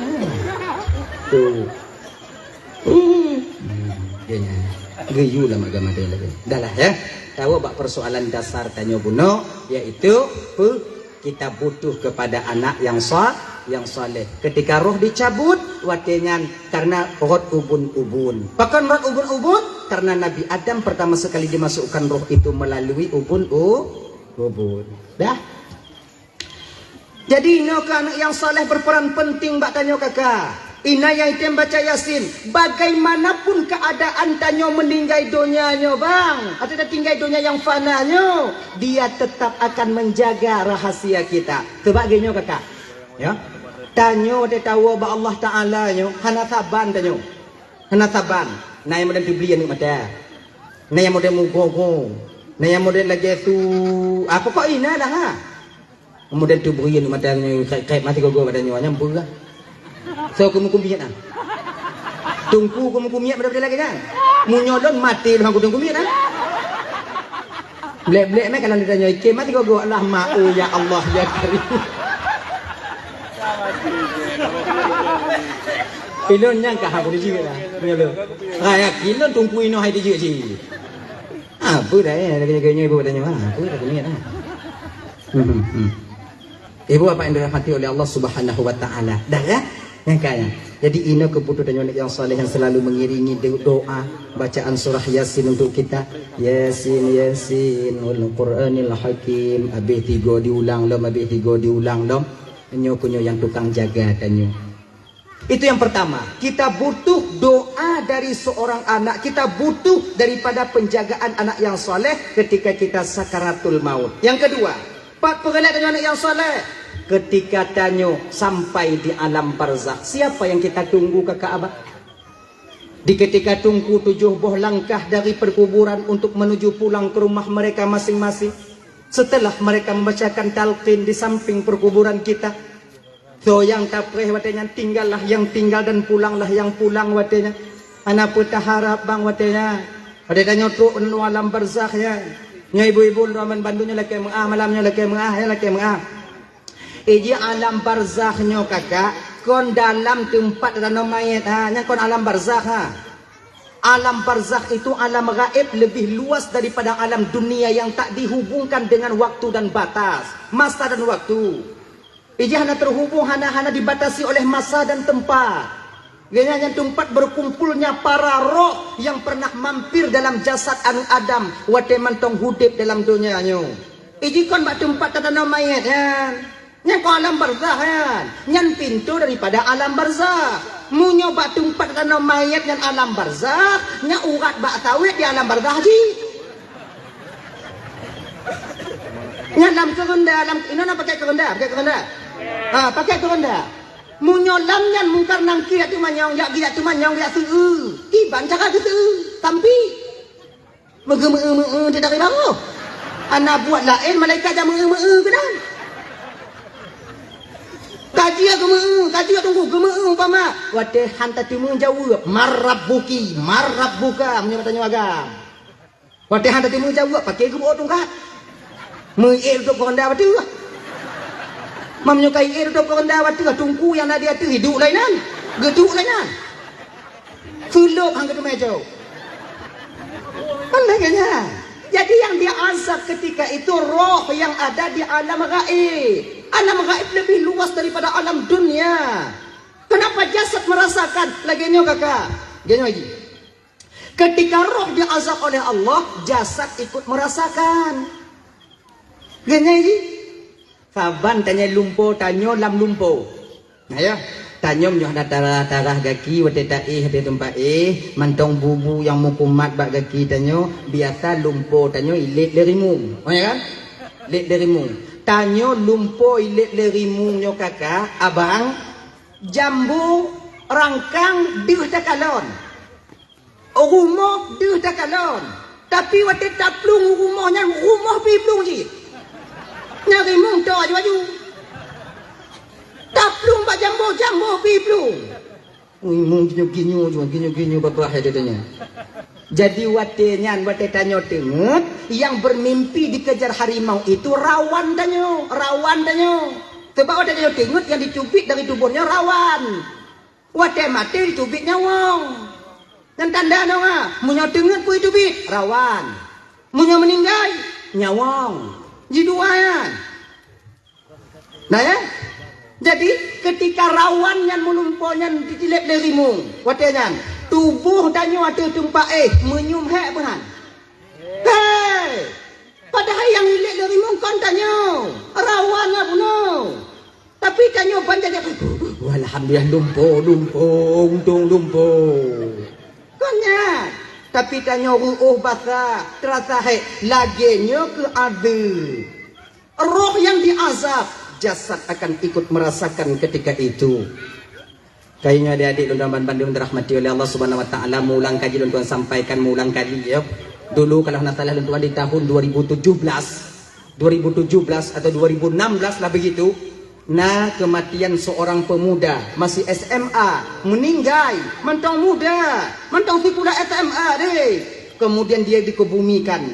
tuh gana geyu lah agama dia lagi. Dah lah ya. Tahu bak persoalan dasar tanyo buno yaitu kita butuh kepada anak yang soleh. Ketika roh dicabut watenyan karena roh ubun. Bahkan roh ubun karena Nabi Adam pertama sekali dimasukkan roh itu melalui ubun. Dah. Jadi anak yang soleh berperan penting bak tanyo kakak. Ina yang item baca Yasin, bagaimanapun keadaan tanyo meninggal dunianya bang, atau tinggal dunia yang fananya, dia tetap akan menjaga rahasia kita. Sebagainya kakak, ya. Tanyo dia tahu bahwa Allah Taala nyo, hana saban tanyo, hana saban. Nah yang model dibeli ni mata, nah yang model mugogo, nah yang model lagi tu, apa kok ina dah ha? Model tu beri ni mata ni kayak mati gogo badannya nyampur lah. So kamu kumiat ah. Tungku kamu kumiat berapa lagi kan? Munyodon mati lu hangku tungku miat ah. Blek-blek mai kalau ditanya ikem mati gogo Allah mau ya Allah ya Karim. Pilon yang kah aku dijik lah. Pilon. Kayak kilon tungku ino hai dijik si. Apa dah lagi-laginya ibu tanya mana? Apa dah kumiat ah. Ibu apa yang dirahmati oleh Allah Subhanahu wa taala. Dah ya? Yang kaya. Jadi ini kebutuhan yang saleh yang selalu mengiringi doa bacaan surah Yasin untuk kita. Yasin wal Qur'anil Hakim. Habis 3 diulang lom, habis 3 diulang lom. Nyo kunyo yang tukang jaga tanyo. Itu yang pertama. Kita butuh doa dari seorang anak. Kita butuh daripada penjagaan anak yang saleh ketika kita sakaratul maut. Yang kedua, pak pengelat anak yang saleh. Ketika tanyo sampai di alam barzakh, siapa yang kita tunggu kakak abah? Di ketika tunggu 7 langkah dari perkuburan untuk menuju pulang ke rumah mereka masing-masing. Setelah mereka membacakan talqin di samping perkuburan kita, so yang tapreh watenya tinggallah yang tinggal dan pulanglah yang pulang watenya. Anak puta harap bang watenya. Pada tanya tu alam barzakh ya. Nya ibu-ibu raman bandunya laki mengah malamnya laki mengah ya laki mengah. Iji alam barzakhnya kakak kon dalam tempat dan mayat ha nya kon alam barzakh ha. Alam barzakh itu alam gaib lebih luas daripada alam dunia yang tak dihubungkan dengan waktu dan batas, masa dan waktu. Iji hana terhubung hana dibatasi oleh masa dan tempat. Ganyan tempat berkumpulnya para roh yang pernah mampir dalam jasad anu Adam wate mantong hudip dalam dunianya. Iji kon bak tempat tadana mayat kan. Nya ko alam barzakh kan. Nyan pintu daripada alam barzakh. Munyo bak tempat tadana mayat nyan alam barzakh, nya urat bak tawit di alam barzakh ji. Nya dalam kerenda alam ina pakai kerenda, pakai kerenda. Munyolam nyan mungkar nangki atu manyong yak dia tu manyong dia tu tiban cakap tu tampi megeme tidak dari baru ana buat lain malaikat jam megeme kedan kaji tunggu geme umpama wate hanta timu jawab marabbuka menyo tanya agam wate hanta timu jawab pakai gebo tungkat meil tu konda watu menyukai air dok rendah waktu tungku yang ada tu hidup lainan geduk lainan fuluk hang ketu mejo pandangannya. Jadi yang dia azab ketika itu roh yang ada di alam gaib lebih luas daripada alam dunia. Kenapa jasad merasakan lagi nyo kakak gini lagi ketika roh diazab oleh Allah jasad ikut merasakan gini lagi. Saban tanya lumpo tanyo lam lumpo. Nah ya, tanyo nyoh darah gaki wate taih di tempat mantong bubu yang mukumat bak gaki tanyo biasa lumpo tanyo ilit lerimung. Oh ya kan? Ilit lerimung. Tanyo lumpo ilit lerimung nyo kakak abang jambu rangkang diuh takalon. Rumah diuh takalon. Tapi wate taplung rumahnya rumah piplung ji. Nyari mung to aju taplung ba jambo piplung mung ginyo babah jadinya. Jadi wate tanyo tenget yang bermimpi dikejar harimau itu rawan danyo sebab wate tanyo tenget yang dicubit dari tubuhnya rawan wate mati dicubit nyawong dan tanda nonga munyo tenget pun dicubit rawan munyo meninggal nyawong jiduayan. Nah ya, jadi ketika rawan yang melumponya ditilep derimu, watenya tubuh danyo ada tempat menyum hek pehan. Hei, padahal yang dilep derimu kan danyo rawannya puno. Tapi danyo banyak alhamdulillah untung lumpo. Konya. Tapi tanya basa terasa laginya ke ada roh yang diazab jasad akan ikut merasakan ketika itu. Kayaknya adik-adik Lundaman Bandung dirahmati oleh Allah Subhanahu Wa Taala mulang kaji Tuan sampaikan mulang kaji ya. Dulu kalau nak salah Tuan di tahun 2017 atau 2016 lah begitu. Nah kematian seorang pemuda masih SMA meninggal mentong muda mentong si pula SMA deh. Kemudian dia dikuburkan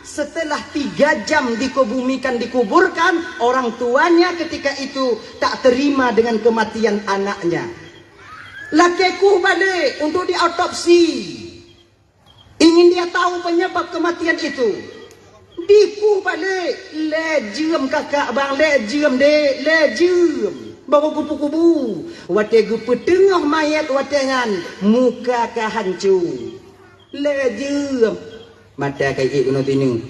setelah 3 jam dikuburkan orang tuanya ketika itu tak terima dengan kematian anaknya. Lakiku balik untuk diautopsi ingin dia tahu penyebab kematian itu. Diku balik lejem kakak bang lejem baru kupu-kupu wate gupu tengah mayat watengan muka ka hancur lejem mata kai no tinu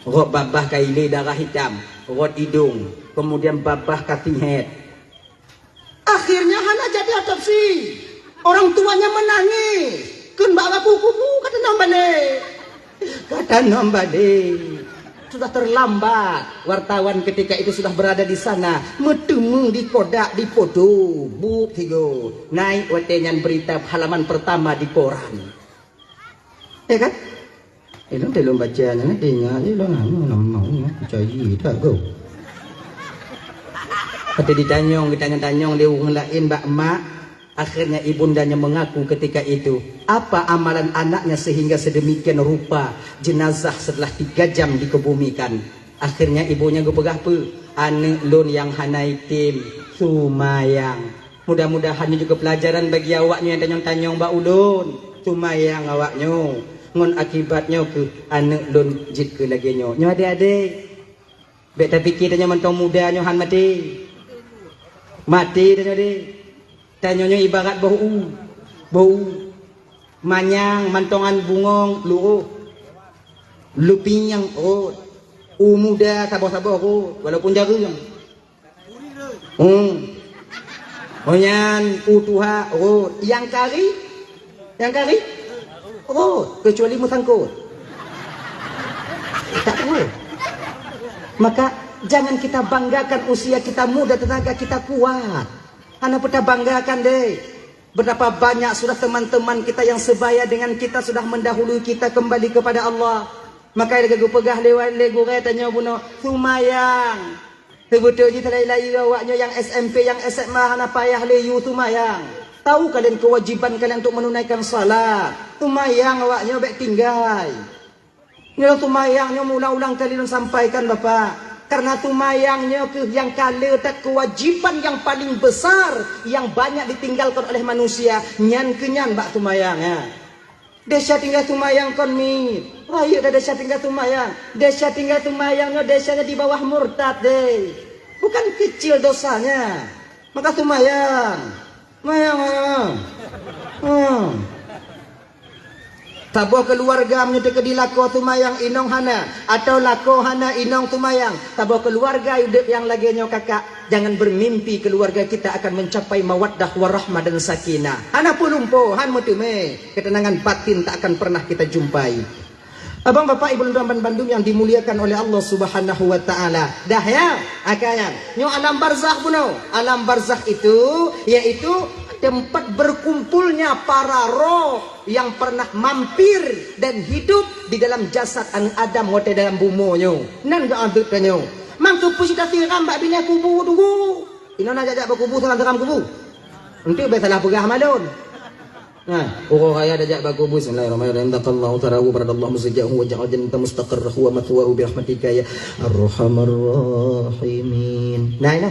rot babah kai le darah hitam rot hidung kemudian babah katihet akhirnya hana jadi otopsi orang tuanya menangis kun bawa kupu-kupu kata nombade sudah terlambat. Wartawan ketika itu sudah berada di sana metemu di kodak di foto buk tigo naik watenyan berita halaman pertama di koran ya kan Lo belum baca ni dengar je lo mau percaya tak kau. Kata ditanyong dia orang lain bak mak. Akhirnya ibundanya mengaku ketika itu, apa amalan anaknya sehingga sedemikian rupa jenazah setelah 3 jam dikebumikan. Akhirnya ibunya gepegah apa? Anak lon yang hanai tim sumayang. Mudah-mudahan ini juga pelajaran bagi awaknya yang tanyong bak ulun. Sumayang awaknya. Ngon akibatnya ke anak lon jit ke lagi nyo. Nyo adik-adik. Bek tapi kita nyo mentong muda nyo han mati. Mati dah nyo adik. Tanyanya ibarat bau manyang mantongan bungong luruh lupinyang muda sabar-sabar walaupun jarum onyan utuha yang kari kecuali musangkut tak boleh. Maka jangan kita banggakan usia kita muda, tenaga kita kuat. Anak kita banggakan deh. Betapa banyak sudah teman-teman kita yang sebaya dengan kita sudah mendahului kita kembali kepada Allah. Maka lagi pegah lewat lego tanya buno sumayang. Sebetulnya terlai-lai awaknya yang SMP yang SMA hana payah leyu sumayang. Tahu kalian kewajiban kalian untuk menunaikan salat. Sumayang awaknya baik tinggal. Ini sumayangnya ulang-ulang kali sampaikan Bapak. Karena tumayangnya yang kala tak kewajiban yang paling besar yang banyak ditinggalkan oleh manusia. Nyan kenyan bak tumayang ya. Desa tinggal tumayang kon mi. Ayo dah desa tinggal tumayang. Desa tinggal tumayangnya desanya di bawah murtad deh. Bukan kecil dosanya. Maka tumayang. Mayang. Tabo keluarga menyudah kedilako tumayang inong hana atau lako hana inong tumayang. Tabo keluarga hidup yang lagi nyo kakak. Jangan bermimpi keluarga kita akan mencapai mawaddah warahmah dan sakinah. Hana pulumpo, han mutume. Ketenangan batin tak akan pernah kita jumpai. Abang bapak ibu dan Bandung yang dimuliakan oleh Allah Subhanahu wa taala. Dah ya, akayan. Nyo alam barzakh buno. Alam barzakh itu yaitu tempat berkumpulnya para roh yang pernah mampir dan hidup di dalam jasad anak Adam wote dalam bumonyo. Nan ga adut kanyo. Mang tu pusi dah tiram bak bini kubu tunggu. Ino nak jajak berkubu salam tiram kubu. Untuk besalah pegah malon. Nah, orang kaya jajak berkubu bismillahirrahmanirrahim. Taqallahu tarahu baradallahu musajjahu wa ja'al jannata mustaqarrahu wa mathwahu bi rahmatika ya arhamar rahimin. Nah.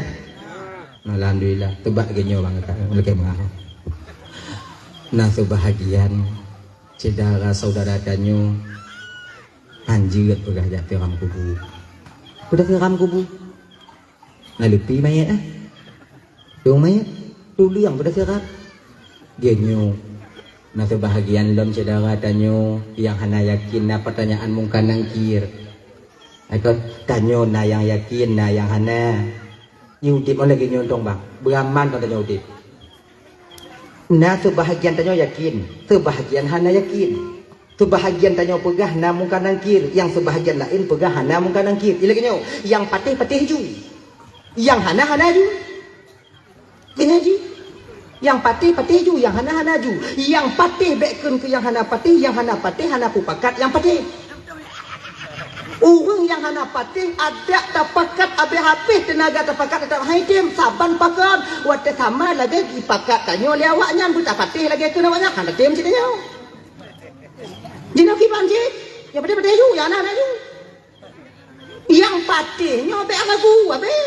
Alhamdulillah, tebak genyo bang kak, mulai mengarah. Nah, kebahagiaan saudara danyo anjir pegah jatuh ram kubu. Udah ke ram kubu. Nah, lupi mayat Yung mayat dulu yang udah ke ram. Genyo. Nah, kebahagiaan lom saudara danyo yang hana yakin na pertanyaan mungkin nangkir. Aku danyo na yang yakin na yang hana. Yudip oleh lagi nyontong bang, beraman kata Yudip. Nah, sebahagian tanya yakin, sebahagian hana yakin, sebahagian tanya pegah namun kanang kir, yang sebahagian lain pegah namun kanang kir. Ini lagi yang patih ju, yang hana ju, ini ji, yang patih ju, yang hana ju, yang patih bekun ke yang hana patih pupakat yang patih. Orang yang hana patih ada tapakat habis tenaga tapakat tak haitim saban pakan wate sama lagi ipakat tanyo lewaknya buta patih lagi tu namanya hana tim citanya. Jino ki banjir ya patih ju ya hana ju. Yang patihnya be lagu abe.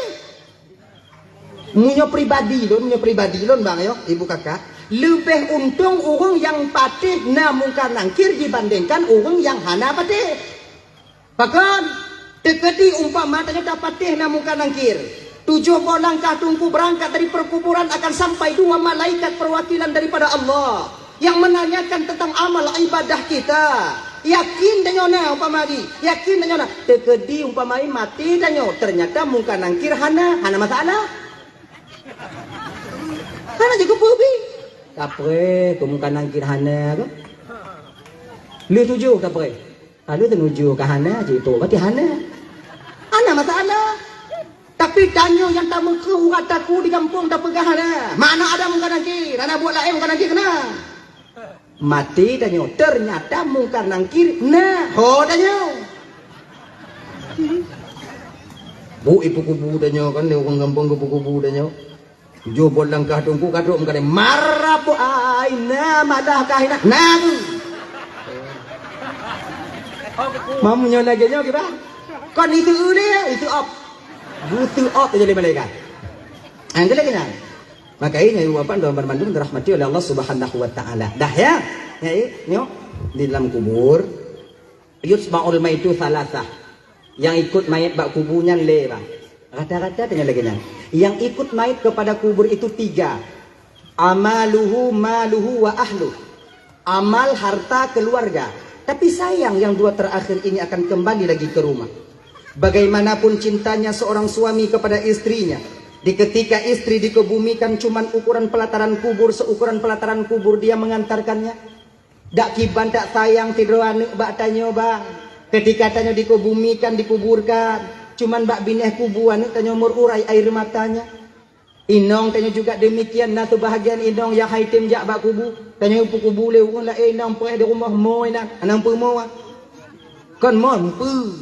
Munyo pribadi lon bang yo ibu kakak. Lebih untung orang yang patih namun kanangkir dibandingkan orang yang hana patih. Bahkan dekati umpama tanya dapat namun kanangkir 7 langkah tunggu berangkat dari perkuburan akan sampai 2 malaikat perwakilan daripada Allah yang menanyakan tentang amal ibadah kita. Yakin danyona umpama yakin danyona dekati umpama mati danyo ternyata mungkin kanangkir hana masalah. Hana juga pubi. Kapre kumungkan nangkir hana apa? Lu 7 kapre. Lalu menuju ke hana je itu, berarti hana masalah. Tapi tanyo yang tak mengkeru kataku di kampung tak pegah hana. Mana ada muka nangkir, hana buat lain muka nangkir kena. Mati tanya, ternyata mungkar nangkir. Nah, ho tanya. Bu ibu kubu tanya kan dia orang kampung kubu tanya. Jo bolang kah tungku kaduk mengkade marah po aina madah kahina. Nah. Mamunya lagi nyo kita. Kon itu dia, itu op. Butuh op jadi malaikat. Angkat lagi nya. Maka ini apa dalam Bandung dirahmati oleh Allah Subhanahu wa taala. Dah ya. Nyo di dalam kubur yusma'ul maitu salasah. Yang ikut mayat bak kuburnya le bang. Kata-kata tanya lagi nya. Yang ikut mayat kepada kubur itu 3. Amaluhu, maluhu wa ahlu. Amal, harta, keluarga. Tapi sayang yang 2 terakhir ini akan kembali lagi ke rumah. Bagaimanapun cintanya seorang suami kepada istrinya. Di ketika istri dikebumikan cuman ukuran pelataran kubur, seukuran pelataran kubur dia mengantarkannya. Dak kiban tak sayang tidur anu bak tanya bang. Ketika tanya dikebumikan, dikuburkan. Cuman bak bineh kubuan tanya umur urai air matanya. Inong tanya juga demikian. Nah tu bahagian inong yang haitim jak bak kubu. Tanya upu kubu lewung lah inong pereh di rumah moy nak. Anang pu moy. Kon mampu.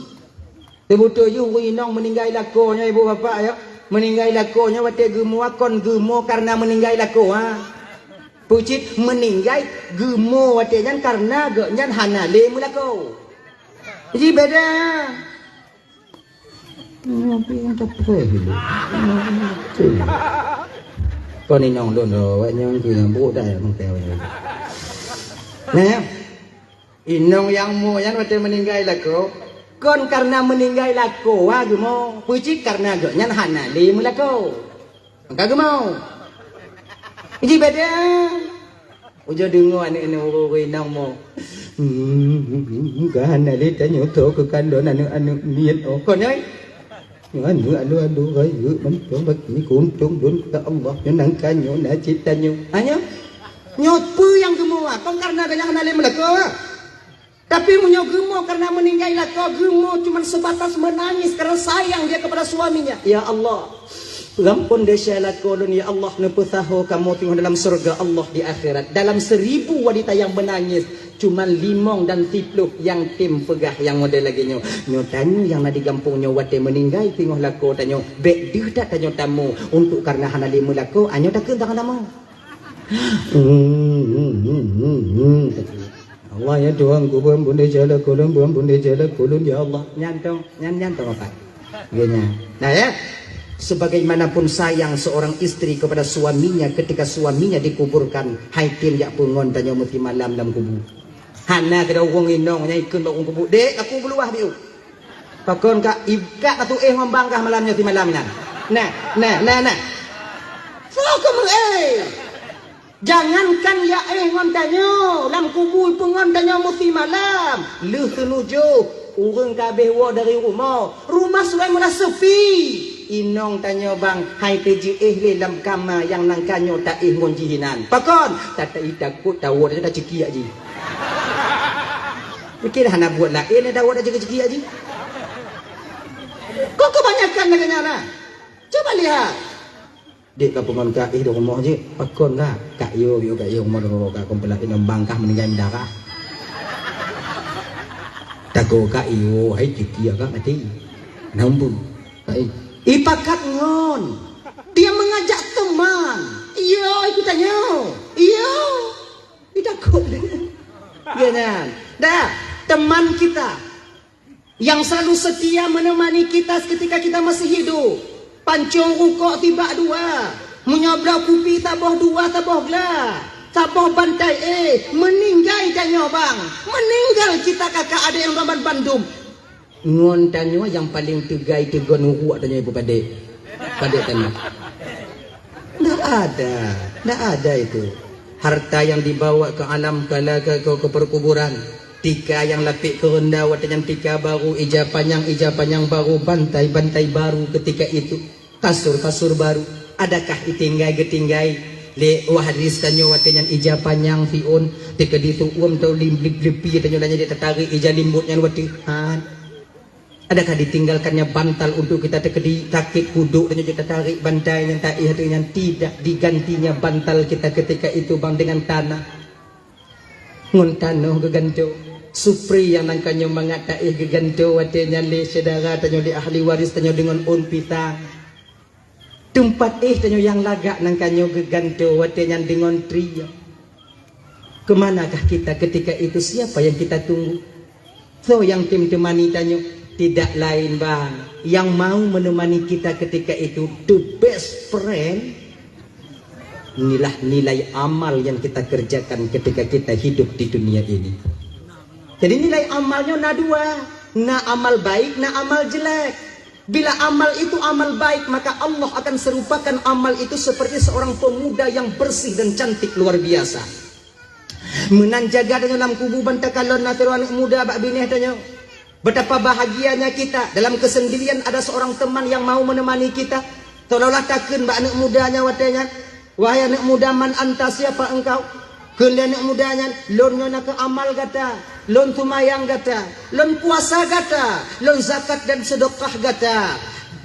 Tebuto yu inong meninggal lakonya ibu bapak ya. Meninggal lakonya wate gemo kon gemo karena meninggal lako ha. Pucit meninggal gemo wate nyan karena ge nyan hanale mulako. Jadi beda. Ngopi ada con đi nong đồn đồ vậy nhưng thì bố đây mang tèo nè inong yang mo yan wate meninggal lako. Kon karena meninggal lako ha gemo. Pucit karena ge nyan hanale mulako. Maka gemo. Jadi beda. Ujo dengo ane ane inong mo. Ka hanale tanyo to ke kandon anu niat o kon ơi. Anu gay man to bak ni kun tung dun ka Allah nyo nang kanyo na cita nyo. Hanya nyot pu yang gemo kon karena ge nyan hanale mulako. Tapi munyo gemo karena meninggal lako gemo cuma sebatas menangis karena sayang dia kepada suaminya. Ya Allah, gampun desa lakolun ya Allah nepusaho kamu tinggal dalam surga Allah di akhirat. Dalam 1000 wanita yang menangis cuma 5 dan 10 yang tim pegah yang model lagi nyo. Nyo tanyo yang nadi gampung nyo wate meninggal tinggal lako tanyo bek dah tak tanyo tamu untuk karena hanali mulako anyo tak kentangan tamu. Allah ya Tuhan ku bunda jala kulun ya Allah nyantong apa gini. Nah ya sebagaimanapun sayang seorang istri kepada suaminya ketika suaminya dikuburkan haitim jak pungon tanya muti malam dalam kubur hana kada wong inong nya ikun bak kubur dek aku beluah biu pakon ka ibka atu ngombangkah malamnya ti malamnya nah so kamu jangankan ya ngontanyo lam kubur pengontanyo muti malam leuh tenuju urang kabeh wa dari rumah suai mula sepi inong tanyo bang hai teji le lam kama yang nang kanyo tak ngon jihinan pakon tata itakut tawo dah ceki aji mikir hana buat lain dah dawo dah ceki aji kok kebanyakan negara coba lihat dek kapungan ka do mo je pakon ka yo mo do ka kumpula inong bangkah meninggal darah tago ka iyo hai ceki ka mati nampun kai ipakat ngon dia mengajak teman iyo ikutannya iyo itakut ya dah teman kita yang selalu setia menemani kita ketika kita masih hidup pancung ukok tiba 2 menyablau kupi taboh 2 taboh gla taboh bantai meninggal tanya bang meninggal kita kakak adik yang Raban Bandung ngon tanyo yang paling tegai tegon uhuak tanya ibu padek tanya ndak ada itu harta yang dibawa ke alam kalaga ke perkuburan tika yang lapik ke rendah watanya tika baru ija panjang baru bantai baru ketika itu kasur baru adakah itinggai le wahadis tanyo watanya ija panjang fiun tika ditu tau lepi tanyo nanya dia tertarik ija limbutnya wati adakah ditinggalkannya bantal untuk kita tekedi kaki kuduk dan kita tarik bantai yang tak yang tidak digantinya bantal kita ketika itu bang dengan tanah Nguntano geganto supri yang nangkanyo mangatai geganto watenya le sedara tanyo di ahli waris tanyo dengan unpita tempat tanyo yang lagak nangkanyo geganto watenya dengan tria. Kemanakah kita ketika itu? Siapa yang kita tunggu? So yang tim temani tanyo tidak lain bang, yang mau menemani kita ketika itu the best friend. Inilah nilai amal yang kita kerjakan ketika kita hidup di dunia ini. Jadi nilai amalnya na dua, na amal baik, na amal jelek. Bila amal itu amal baik, maka Allah akan serupakan amal itu seperti seorang pemuda yang bersih dan cantik luar biasa. Menanjaga dalam kubu bantakalon nasiru anak muda bak bineh tanya. Betapa bahagianya kita dalam kesendirian ada seorang teman yang mau menemani kita. Tolonglah takkan bak anak mudanya watanya. Wahai anak muda, man anta, siapa engkau? Kalian anak mudanya, lon nak ke amal gata, lon tumayang gata, lon puasa gata, lon zakat dan sedekah gata.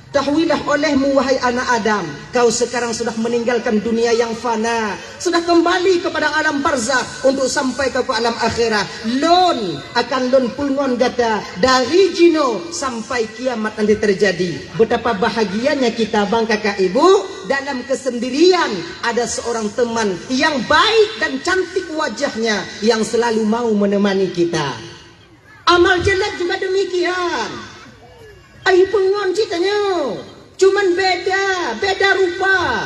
Tahwilah olehmu wahai anak Adam, kau sekarang sudah meninggalkan dunia yang fana, sudah kembali kepada alam barzakh untuk sampai ke alam akhirat. Lon akan lon pulngon gata dari jino sampai kiamat nanti terjadi. Betapa bahagianya kita bang kakak ibu, dalam kesendirian ada seorang teman yang baik dan cantik wajahnya yang selalu mau menemani kita. Amal jelek juga demikian. Ayo pengon ceritanya, cuman beda rupa.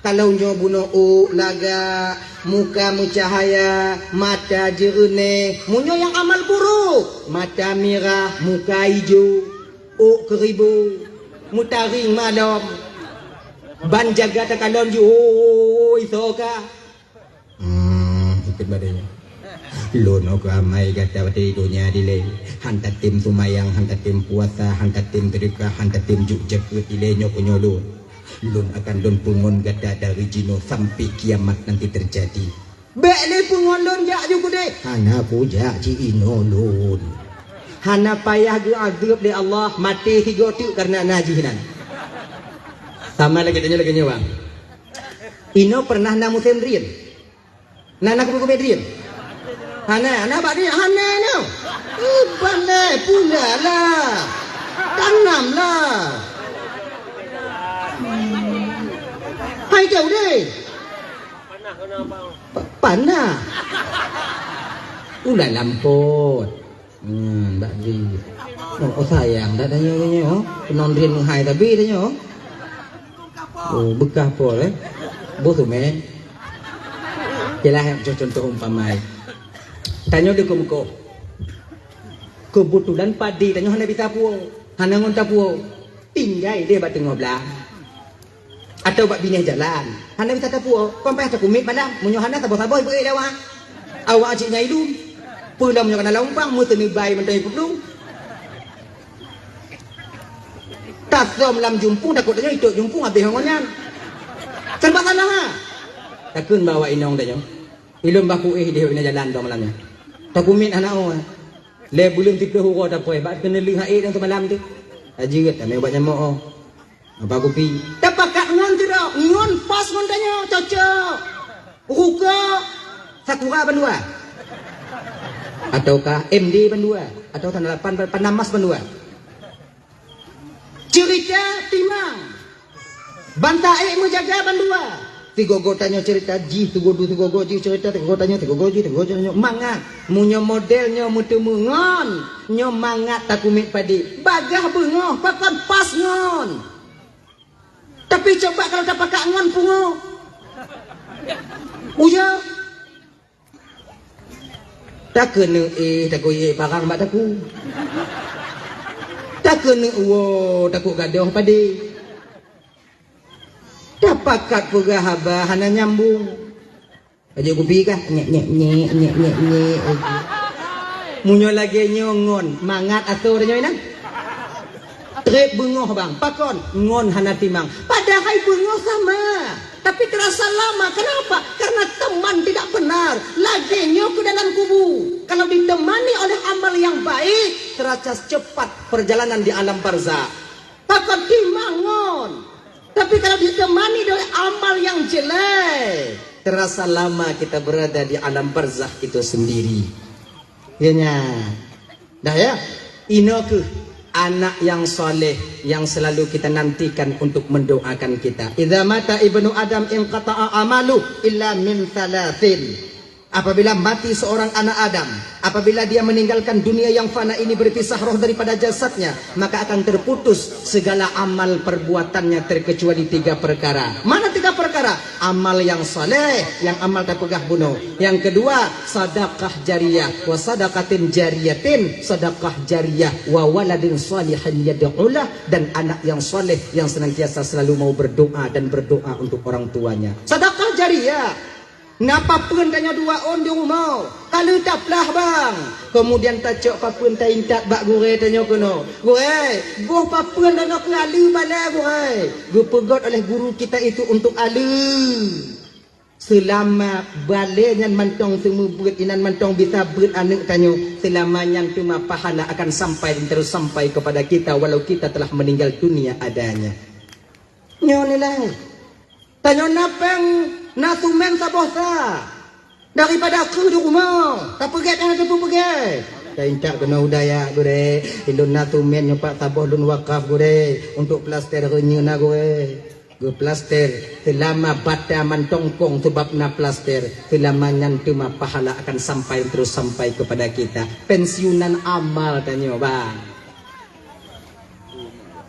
Kalau nyo buno laga, muka mucahaya, mata jernih, munyo yang amal buruk, mata merah, muka hijau, keribu, mutaring malam, ban jaga takalon ju, isoka. Ikut badannya. Lono ke amai kata wati dunia dile hantar tim tumayang, hantar tim puasa, hantar tim sedekah, hantar tim jujak dile nyok nyolo. Lun akan lun pungon gada dari jino sampai kiamat nanti terjadi. Bele pungon lun jak juga deh. Hana puja ci ino lun. Hana payah ge azab de Allah mati higo tu karena najihinan. Sama lagi tanya lagi nyawa. Ino pernah na musim rien. Nana kubu rian. Hana bak dia hana no. Pandai pula lah. Tanam lah. Hai kau deh. Panah. Udah lampot. Bak dia. Oh sayang dah tanya oh. Non rian menghai tapi tanya oh. Oh bekah pol Bos tu men. Jelah contoh umpamai. Tanya dia muka kebetulan padi tanya hana bisa puo hana ngonta puo tinggal dia bat tengah belah atau bat bini jalan hana bisa puo kompai tak kumit balang munyo hana sabo-sabo ibu dawa awak cik nyai dum pula munyo kana lompang mu teni bai mentai pudung tak som lam jumpung takut tanya itu jumpung habis ngonyan serba salah ha takun bawa inong tanya ilum baku dia bina jalan dong malamnya. Tak kumit anak orang. Le belum tipe huruf tak apa. Bak kena lihat yang semalam tu. Aji kat kami buat nyamuk oh. Apa kopi? Tak pakat ngon tu dah. Ngon pas ngon tanya cocok. Ruka Sakura Bandua. Ataukah MD Bandua atau Tanah 8 Panamas Bandua. Cerita timang. Bantai menjaga Bandua. Tiga go tanya cerita ji, tiga go ji cerita, tiga go tanya mangat, munyo modelnya mutu mengon, nyo mangat tak kumit padi, bagah bengoh, pakan pas ngon. Tapi coba kalau tak pakai ngon pungo, uya, tak kena tak koye parang mak taku, tak kena takut gadoh padi. Dapakat pura haba hana nyambung. Aja kopi kah? Nyek. Munyo lagi nyongon mangat atau dah nyoinan. Trip bengoh bang, pakon ngon hana timang. Padahal bengoh sama, tapi terasa lama. Kenapa? Karena teman tidak benar. Lagi nyo ke dalam kubu. Kalau ditemani oleh amal yang baik, terasa cepat perjalanan di alam barzakh. Pakon timang ngon. Tapi kalau ditemani oleh amal yang jelek, terasa lama kita berada di alam barzakh itu sendiri. Yanya. Dah ya. Inoku anak yang soleh yang selalu kita nantikan untuk mendoakan kita. Idza mata ibnu Adam inqata'a amalu illa min thalathin. Apabila mati seorang anak Adam, apabila dia meninggalkan dunia yang fana ini berpisah roh daripada jasadnya, maka akan terputus segala amal perbuatannya terkecuali 3 perkara. Mana 3 perkara? Amal yang saleh, yang amal tak pegah bunuh. Yang kedua, sedekah jariyah, wa sadaqatin jariyatin, sedekah jariyah, wa waladin salihin yad'ulah, dan anak yang saleh yang senantiasa selalu mau berdoa dan berdoa untuk orang tuanya. Sedekah jariyah. Ngapa pun tanya 2 on di rumah. Kalau tak pelah bang. Kemudian tak cok papun tak intak bak gure tanya kono. Gure, goh papun dan aku alu bala gure. Gue pegot oleh guru kita itu untuk alu. Selama baliknya mantong semua berat inan mantong bisa berat anak tanya. Selamanya cuma pahala akan sampai dan terus sampai kepada kita walau kita telah meninggal dunia adanya. Nyonilah. Tanya napang nasumen sabosa daripada aku di rumah tak pergi kan tu pergi tak intak kena udaya gure indon nasumen nyopak saboh lun wakaf gure untuk plaster renyena gure plaster selama bata mantongkong sebab na plaster selamanya cuma pahala akan sampai terus sampai kepada kita. Pensiunan amal tanya bang,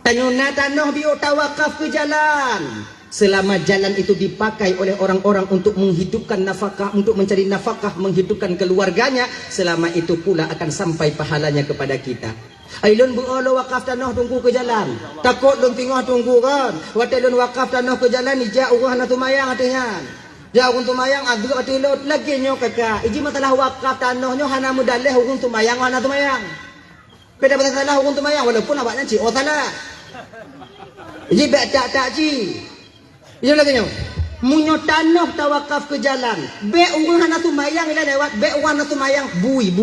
tanya na tanah biota wakaf ke jalan. Selama jalan itu dipakai oleh orang-orang untuk menghidupkan nafkah, untuk mencari nafkah, menghidupkan keluarganya, selama itu pula akan sampai pahalanya kepada kita. Ailun buolo wakaf tanah tunggu ke jalan. Takut lun tengah tunggu kan. Watai lun wakaf tanah ke jalan ija urah na tumayang atihan. Ja urang tumayang adu atilot lagi nyo kakak. Iji masalah wakaf tanah nyo hana mudaleh urang tumayang hana tumayang. Beda masalah urang tumayang walaupun awaknya ci oh salah. Iji bek tak ci. Ia lagi nyo, munyo tanah tawakaf ke jalan. Be urang hana tumayang ila lewat. Be urang hana tumayang bui.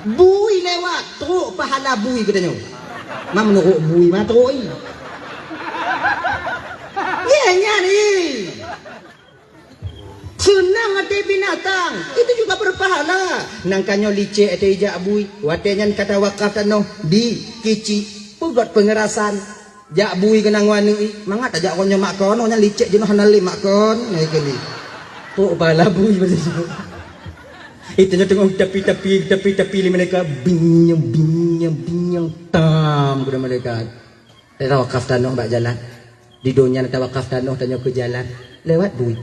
Bui lewat. Teruk pahala bui katanya. Mak menurut bui mah teruk ni. Iya ni. Senang hati binatang. Itu juga berpahala. Nangkanyo licik ate ijak bui. Watenya kata wakaf tanah di kici. Pugot pengerasan. Jak bui kena ngwani mangat ajak konyo makon nya licik jenuh hanali makon ngai kali tu bala bui betul itu nya tengok tapi mereka binyang tam kepada mereka tawakaf tanah bak jalan di dunia tawakaf tanah tanya ke jalan lewat bui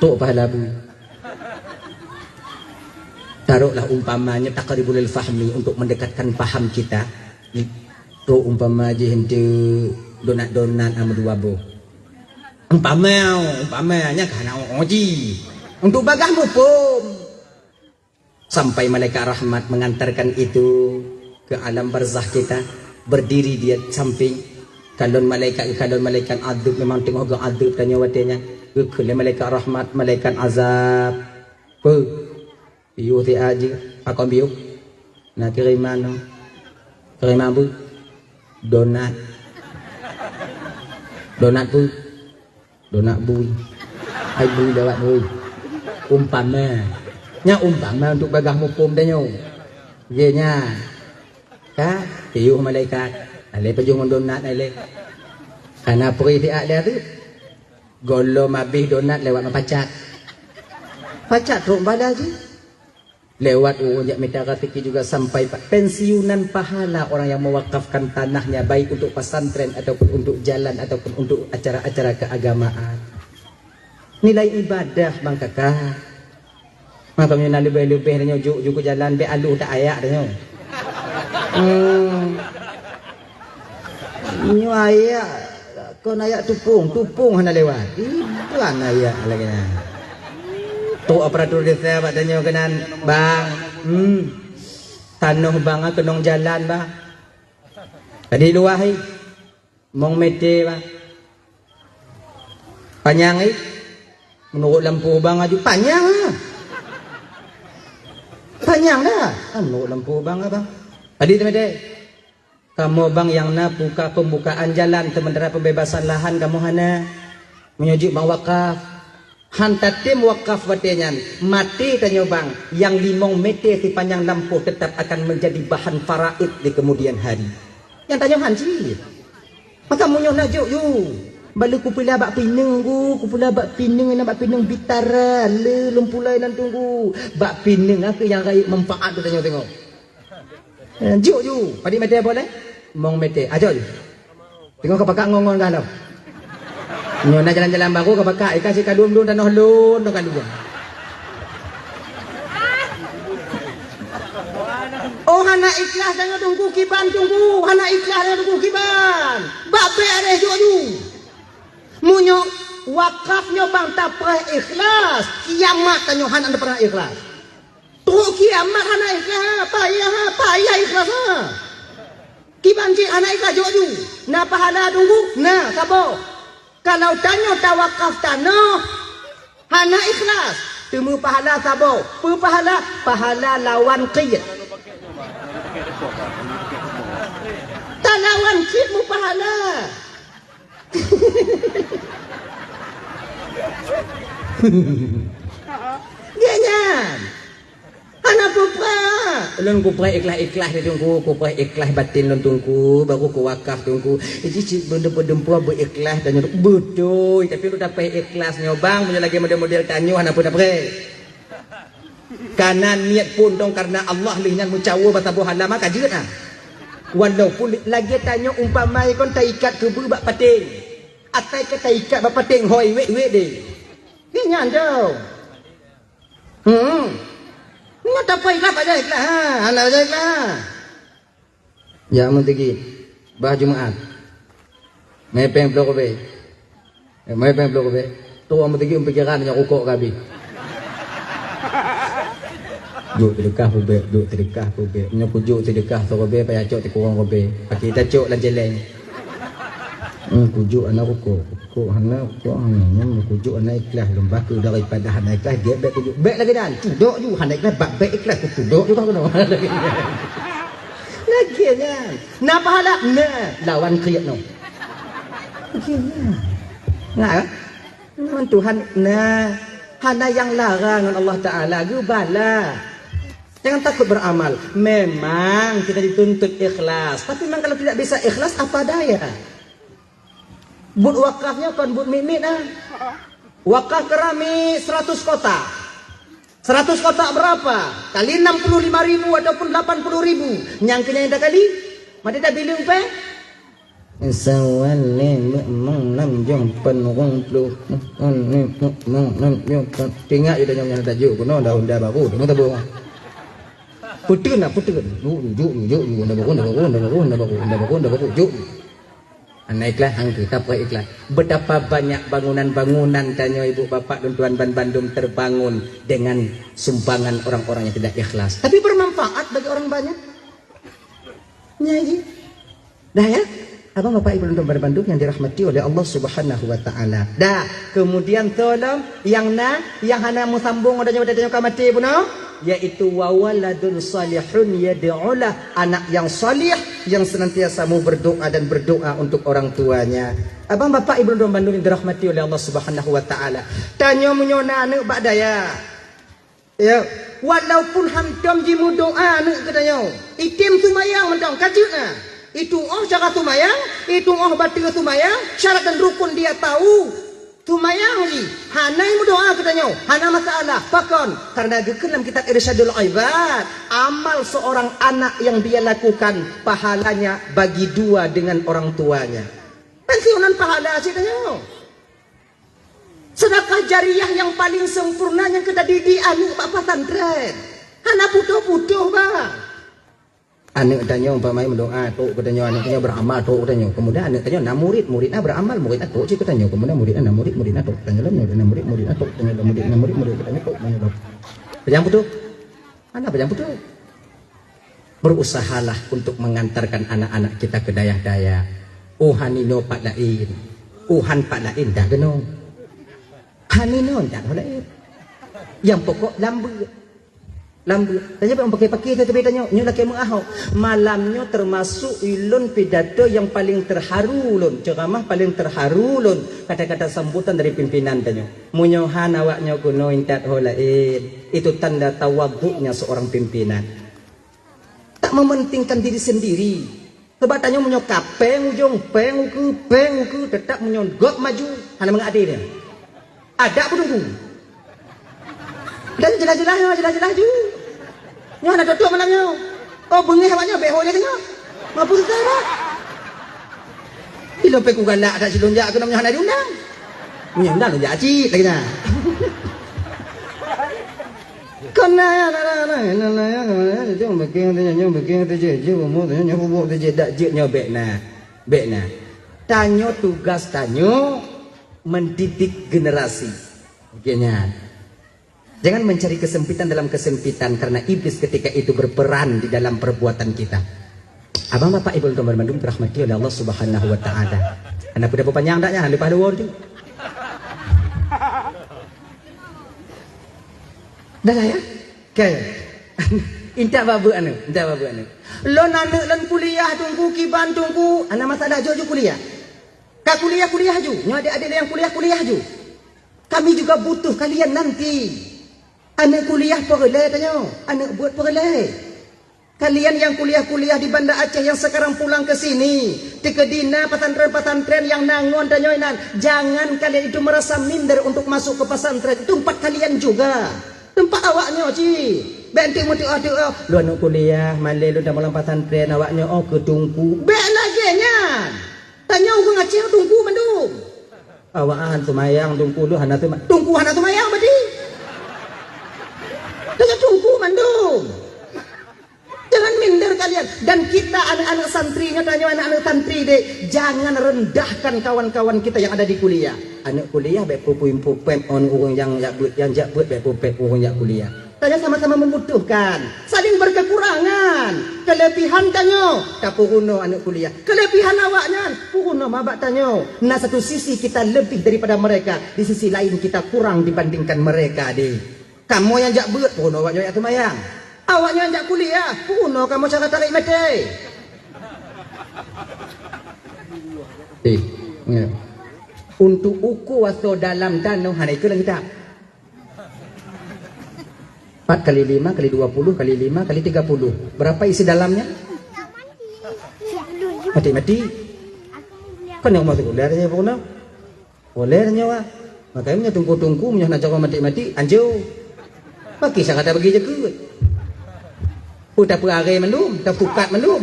tu bala bui. Taruhlah umpamanya taqribul fahmi untuk mendekatkan paham kita. Tu umpama je hente donat ama 2 boh. Umpamanya kana oji. Untuk bagah mupum. Sampai malaikat rahmat mengantarkan itu ke alam barzakh kita, berdiri dia samping. Kalau malaikat adab memang tengok gak adab tanya watenya. Ke malaikat rahmat, malaikat azab. Piu ti aji, akon biu. Nak kirimano. Kirim bu. Donat bui hai bui lewat bui umpama untuk bagah mukum dah nyo ye nya ka piu malaikat ale pejung donat ale kana peri ti ada tu golo mabih donat lewat pacat rok bala je lewat jak minta rezeki juga sampai pensiunan pahala orang yang mewakafkan tanahnya baik untuk pesantren ataupun untuk jalan ataupun untuk acara-acara keagamaan. Nilai ibadah bang kakak. Maka punya lebih-lebih dah juk jalan be alu tak ayak dah nyo. Nyo ayak kau ayak tupung hana lewat. Itu ayak lagi nah. Tu operator desa badannya kenan bang tanah bang kenong jalan bang tadi luah mong mete bang panjang menurut lampu bang aju panjang dah menurut lampu bang abang tadi mete kamu bang yang nak buka pembukaan jalan sementara pembebasan lahan kamu hana menyujuk bang wakaf. Hantatim wakaf batinyan mati tanya bang yang 5 meter di panjang lampu tetap akan menjadi bahan faraid di kemudian hari. Yang tanya hanci. Maka munyo najuk yu. Balu kupula bak pineng kupula bak pineng nak bak pineng bitara le lumpulai nan tunggu. Bak pineng apa yang raya manfaat tu tanya tengok. Juk yu, padi meter boleh? Mong meter. Ajo yu. Tengok kapakak ngongon kan tau. Nyonya jalan-jalan baru ke bakak ikan si kadum dun tanah lun tu kadum. Oh hana ikhlas jangan tunggu kiban tunggu. Hana ikhlas jangan tunggu kiban. Bak ada ju. Munyo wakafnya bang tak pernah ikhlas. Kiamat tanyo hana tak pernah ikhlas. Tu kiamat hana ikhlas. Payah ikhlas ha. Kiban si hana ikhlas ju. Nah pahala tunggu. Nah sabo. Kalau tanya tawakaf tanah hana ikhlas temu pahala sabo pahala lawan qiyat tak lawan qiyat mu pahala ganyan hana pupra lon kupra ikhlas dia tunggu kupra ikhlas batin lon tunggu baru ku wakaf tungguiji benda-benda berikhlas dan betul tapi lu dapat ikhlas nyobang punya lagi model-model tanyo hana pun dapat karena niat pun dong karena Allah lihnya mencawa batabu halama kajeut ah walaupun lagi tanyo umpamai kon taikat ke bak pating atai ke taikat bak pating hoi we deh ganyan dong nggak tahu ikhlas aja ikhlas ha, anak aja ikhlas. Ya mentegi, bah Jumaat, mepeng blok be, mepeng blok be. Tu mentegi pikiran yang ukok kabi. Juk sedekah be, juk sedekah be, nyokujuk sedekah so be, payah cok tikurang be, pakai kita cok lan jeleng. Kujuk anak ukok hana kujuk anak ikhlas lembah ke daripada hana ikhlas dia baik kujuk baik lagi dan tuduk ju hana ikhlas baik ikhlas tuduk juga kena lagi kan nak pahala nah lawan kriat no nah Tuhan nah hana yang larang Allah Taala gubala. Jangan takut beramal. Memang kita dituntut ikhlas, tapi memang kalau tidak bisa ikhlas apa daya? Bud wakafnya kan bud mimit ah. Wakaf kerami 100 kotak. 100 kotak berapa? Kali 65.000 ataupun 80.000. Nyangkanya yang dah kali? Mati dah bilang pe? Sawale memang nam jong penurung plu. Tinggal je dah nyong tajuk kuno dah unda baru. Tengok tabu. Putun nak putun. Juk unda baru. Juk. Naiklah hang kita ikhlas. Betapa banyak bangunan-bangunan tanya ibu bapak dan tuan ban Bandung terbangun dengan sumbangan orang-orang yang tidak ikhlas. Tapi bermanfaat bagi orang banyak. Nyai. Dah ya? Abang bapak ibu dan tuan ban Bandung yang dirahmati oleh Allah Subhanahu wa taala. Dah, kemudian tolong yang hana mu sambung adanya kamati puno yaitu wawaladun salihun yad'ulah, anak yang salih yang senantiasa mau berdoa dan berdoa untuk orang tuanya. Abang bapak ibu dan Bandung yang dirahmati oleh Allah Subhanahu wa taala. Tanya menyona anak bak daya. Ya, walaupun hantam jimu doa anak katanya. Itim sumayang mentang kajutna. Itu cara sumayang, itu batil sumayang, syarat dan rukun dia tahu. Tumayang ji, hana yang berdoa katanya, hana masalah. Pakon, karena dalam kitab Irsyadul Ibad, amal seorang anak yang dia lakukan pahalanya bagi dua dengan orang tuanya. Pensiunan pahala sih katanya. Sedekah jariah yang paling sempurna yang kita didik anak bapak santren. Hana putuh-putuh bang. Anak tanya umpamai mendoa tu katanya anaknya beramal tu katanya. Kemudian anak tanya nak muridnya beramal muridnya tu cik katanya. Kemudian muridnya tu tanya lah muridnya tu tanya lah murid katanya tu tanya lah. Pejam putu. Anak pejam putu. Berusahalah untuk mengantarkan anak-anak kita ke daya-daya. Hanino pak lain. Han pak lain dah genong. Hanino dah lain. Yang pokok Lambu, tanya bang pakai tu tanya, nyo laki mu Ahok. Malamnya termasuk ilun pidato yang paling terharu lun, ceramah paling terharu lun, kata-kata sambutan dari pimpinan tanya. Munyohan awaknya kuno intat holain. Itu tanda tawaduknya seorang pimpinan. Tak mementingkan diri sendiri. Sebab tanya menyokap peng ku tetap menyonggok maju hanya mengadil dia. Ada apa tunggu? Dan jelas-jelas ju. Nyo nak tutup malamnya. Oh bengih awaknya beho dia tengok. Mampu sekarang. Ilo pe ku galak tak silunjak aku namanya hana diundang. Punya undang lu cik lagi dah. Kena ya bekna. Tanyo tugas tanyo mendidik generasi. Begini. Jangan mencari kesempitan dalam kesempitan karena iblis ketika itu berperan di dalam perbuatan kita. Abang bapak ibu tuan Bandung dirahmati oleh Allah Subhanahu wa taala. Anda pada panjang taknya lupa ada word. Dah lah ya. Kaya. Intak babu anu. Lon anak lon kuliah tunggu kiban tunggu. Ana masalah jo kuliah. Ka kuliah ju. Nyo adik-adik yang kuliah ju. Kami juga butuh kalian nanti. Anak kuliah perleh tanya. Anak buat perleh. Kalian yang kuliah di Banda Aceh yang sekarang pulang ke sini. Di Kedina pesantren-pesantren yang nangon tanya inan. Jangan kalian itu merasa minder untuk masuk ke pesantren. Tempat kalian juga. Tempat awaknya cik. Bentik muti oh. Lu anak kuliah, malai lu dah pulang pesantren awaknya oh ke Tungku. Bek lagi nya. Tanya orang Aceh Tungku Bandung. Awakan tumayang Tungku lu hana tumayang. Tungku hana tumayang berarti. Tanya Tungku Bandung. Jangan minder kalian. Dan kita anak-anak santrinya tanya anak-anak santri deh. Jangan rendahkan kawan-kawan kita yang ada di kuliah. Anak kuliah baik pupim on orang yang buat baik pupim orang yang kuliah. Tanya sama-sama membutuhkan. Saling berkekurangan. Kelebihan tanya. Tak puruno anak kuliah. Kelebihan awaknya. Puruno mabak tanya. Nah satu sisi kita lebih daripada mereka. Di sisi lain kita kurang dibandingkan mereka deh. Kamu yang jak buat puruno awaknya yang tumayang. Awaknya yang jak kuliah. Puruno kamu cara tarik mete. Untuk uku atau dalam tanah hanya itu lagi tak. 4 kali 5 kali 20 kali 5 kali 30. Berapa isi dalamnya? Mati. Kan yang masuk kuliah aja pun. Boleh nyawa. Makanya tunggu punya nak cakap mati anjo. Bagi saya kata bagi je ke. Tak perare mendum, tak pukat mendum.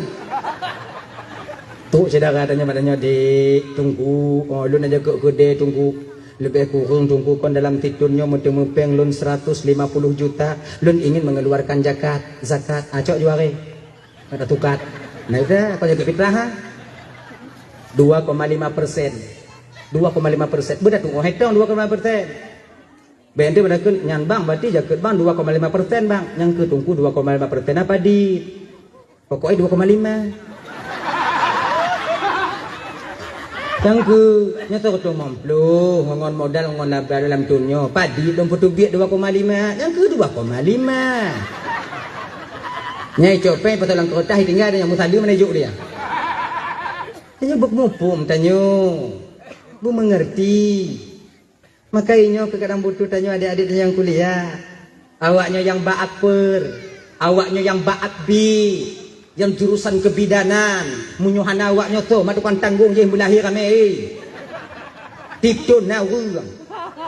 Tu saudara katanya dek tunggu. Oh lu nak jaga kedai tunggu. Lebih kurang tunggu kon dalam titulnya mempeng lun 150 juta. Lun ingin mengeluarkan zakat. Acok juare. Ada tukat. Nah itu kau jaga fitrah ha. 2,5%. 2,5%. Berat tunggu hetong 2,5%. Bende berakun nyan bang berarti jaket bang 2,5% bang. Yang ke tunggu 2,5% apa di? Pokoknya 2,5. Yang ke nyata ketua mamplu ngon modal ngon laba dalam tunyo padi dong putu biak 2,5. Yang ke 2,5. Nyai cope patalang kertas tinggal ada yang musali menejuk dia. Tanya buk mupum tanyo. Bu mengerti. Makanya kadang butuh tanya adik-adik yang kuliah. Awaknya yang ba'akper, awaknya yang ba'akbi, yang jurusan kebidanan, munyuhan awaknya tu madukan tanggung je belahi kami. Tiptun na urang.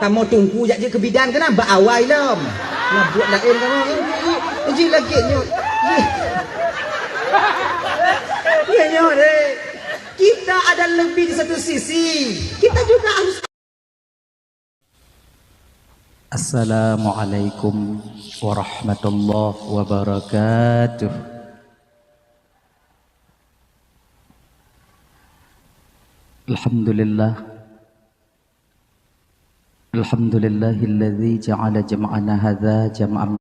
Kamu tunggu jak je kebidan kena ba'awai lam. Nak buat lain kamu. Ji lagi nyo. Ya nyo deh. Kita ada lebih di satu sisi. Kita juga harus. Assalamualaikum warahmatullahi wabarakatuh. Alhamdulillahilladzi ja'ala jam'ana hadza jam'an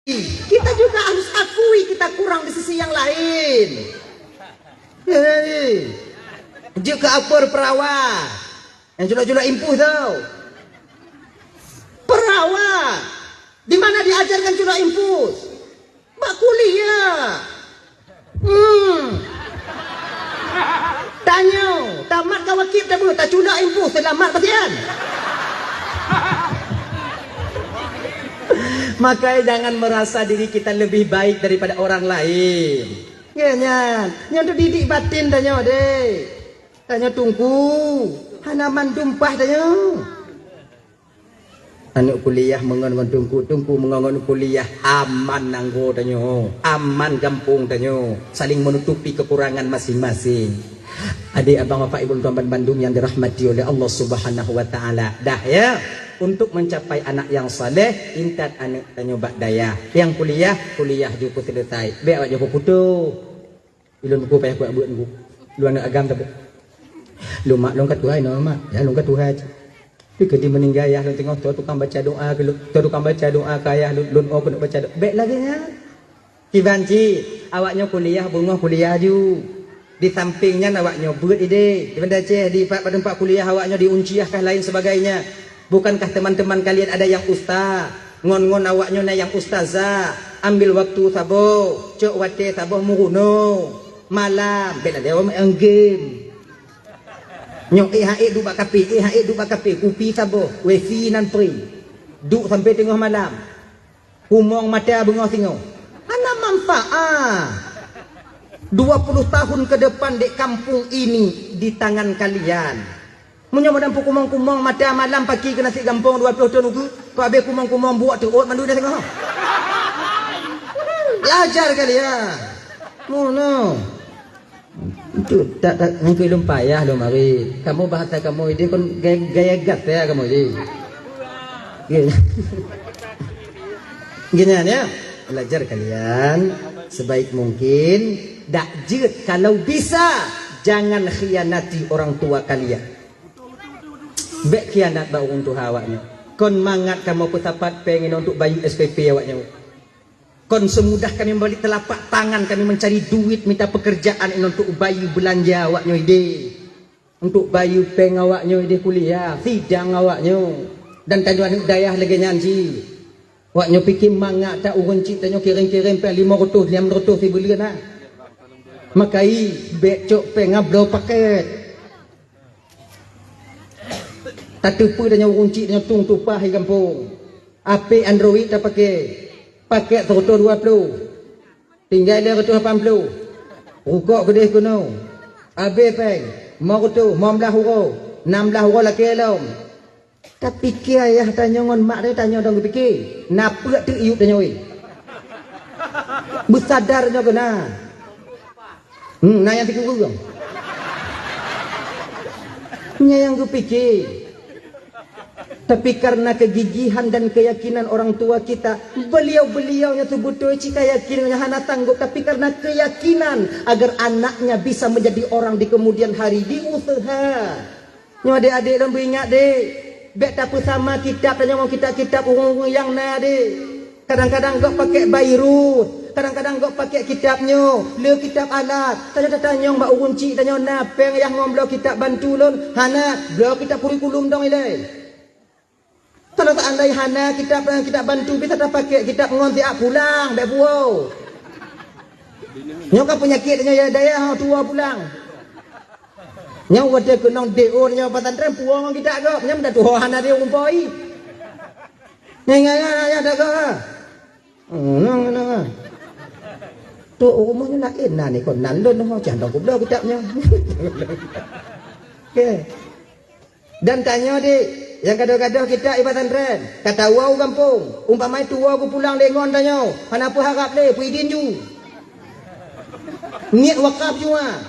Kita juga harus akui kita kurang di sisi yang lain. Juga apa perawat yang julak-julak impuh tau. Perawat di mana diajarkan julak impuh? Mak kuliah. Tanya, tamat kau wakil tak boleh tak julak impuh selamat pasian. Makanya jangan merasa diri kita lebih baik daripada orang lain. Ya nyan, nyan tu didik batin tanya deh. Tanya tunggu, hanaman tumpah tanya. Anak kuliah mengon tunggu mengon kuliah aman nanggo tanya. Aman kampung tanya. Saling menutupi kekurangan masing-masing. Adik abang bapak ibu tuan Bandung yang dirahmati oleh Allah Subhanahu wa taala. Dah ya. Untuk mencapai anak yang saleh, intat anak tanya bak daya. Yang kuliah juga selesai. Baik awak jauh putu. Ilun buku payah buat buat buku. Lu anak agam tak. Lu mak long kat Tuhan no mak. Ya long kat Tuhan. Tapi kedi meninggal ya lu tengok tu tukang baca doa ke lu. Tu tukang baca doa ke ayah lu lun nak baca doa. Baik lagi nya. Kibanci, awaknya kuliah bunga kuliah ju. Di sampingnya awaknya buat ide. Di benda ceh di tempat kuliah awaknya diunciahkah lain sebagainya. Bukankah teman-teman kalian ada yang ustaz? Ngon-ngon awaknya na yang ustazah. Ambil waktu sabo, cok wate sabo muruno. Malam, bela dia main game. Nyok du bak kape, kupi sabo, wifi nan pri. Duk sampai tengah malam. Humong mata bengok tengok. Ana manfaat. 20 tahun ke depan di kampung ini di tangan kalian. Munya madam kumong-kumong mata malam pagi ke nasi gampung 20 tahun tu. Kau habis kumong-kumong buat teruk mandu dah tengok. Belajar kali ya. No. Itu tak mungkin belum payah lo mari. Kamu bahasa kamu ini kon gaya gas ya kamu ini. Gini ya. Belajar kalian sebaik mungkin. Dak jeut kalau bisa jangan khianati orang tua kalian. Bek khianat ba orang tua awaknya. Kon mangat kamu petapat pengen untuk bayu SPP awaknya. Kon semudah kami balik telapak tangan kami mencari duit minta pekerjaan ini untuk bayu belanja awaknya ide. Untuk bayu peng awaknya ide kuliah, sidang awaknya. Dan tajuan dayah lagi nyanji. Awaknya fikir mangat tak urun cik tanya kirim-kirim pe 500 600 ribu bulan ah. Makai bek cok peng ngablo paket. Tak tepu dan urun cik dan tung tupah di kampung. AP Android tak pakai 120. Tinggal dia 180. Rukuk kedai kuno. Habis peng. Mau tu 15 huruf. 16 huruf laki elom. Tak fikir ayah tanya ngon mak dia tanya dong fikir. Napa tu iup tanya oi. Bersadarnya kena. Nah yang fikir gurung. Nya yang kupikir. Tapi karena kegigihan dan keyakinan orang tua kita, beliau-beliaunya tu betul cika yakinnya hana tangguh, tapi karena keyakinan agar anaknya bisa menjadi orang di kemudian hari diusaha. Nyo adik-adik dan beringat dek, bek tak sama kitab dan mau kitab-kitab urung yang na dek. Kadang-kadang kau pakai bayrut, kadang-kadang kau pakai kitabnya, le kitab alat. Tanya mbak urun cik tanya napeng yang ngomblo kitab bantu lon, hana blo kitab kurikulum dong ile. Kalau tak andai hana kita bantu bisa tak pakai kitab ngonti pulang dak buau. Nyoka penyakitnya ya daya tua pulang. Nyau wate kenong DO nya pesantren puang kita gak. Nyam dah tua hana dia umpoi. Nyai dak gak. Nang. Tu umumnya lain nah ni kon nan lon ho chan dong kublo kitabnya. Okey. Dan tanya dik yang kadang-kadang kita ibatan ren. Kata wau kampung. Umpama itu wau aku pulang lengon tanya. Kenapa harap le? Puidin ju. Niat wakaf juga.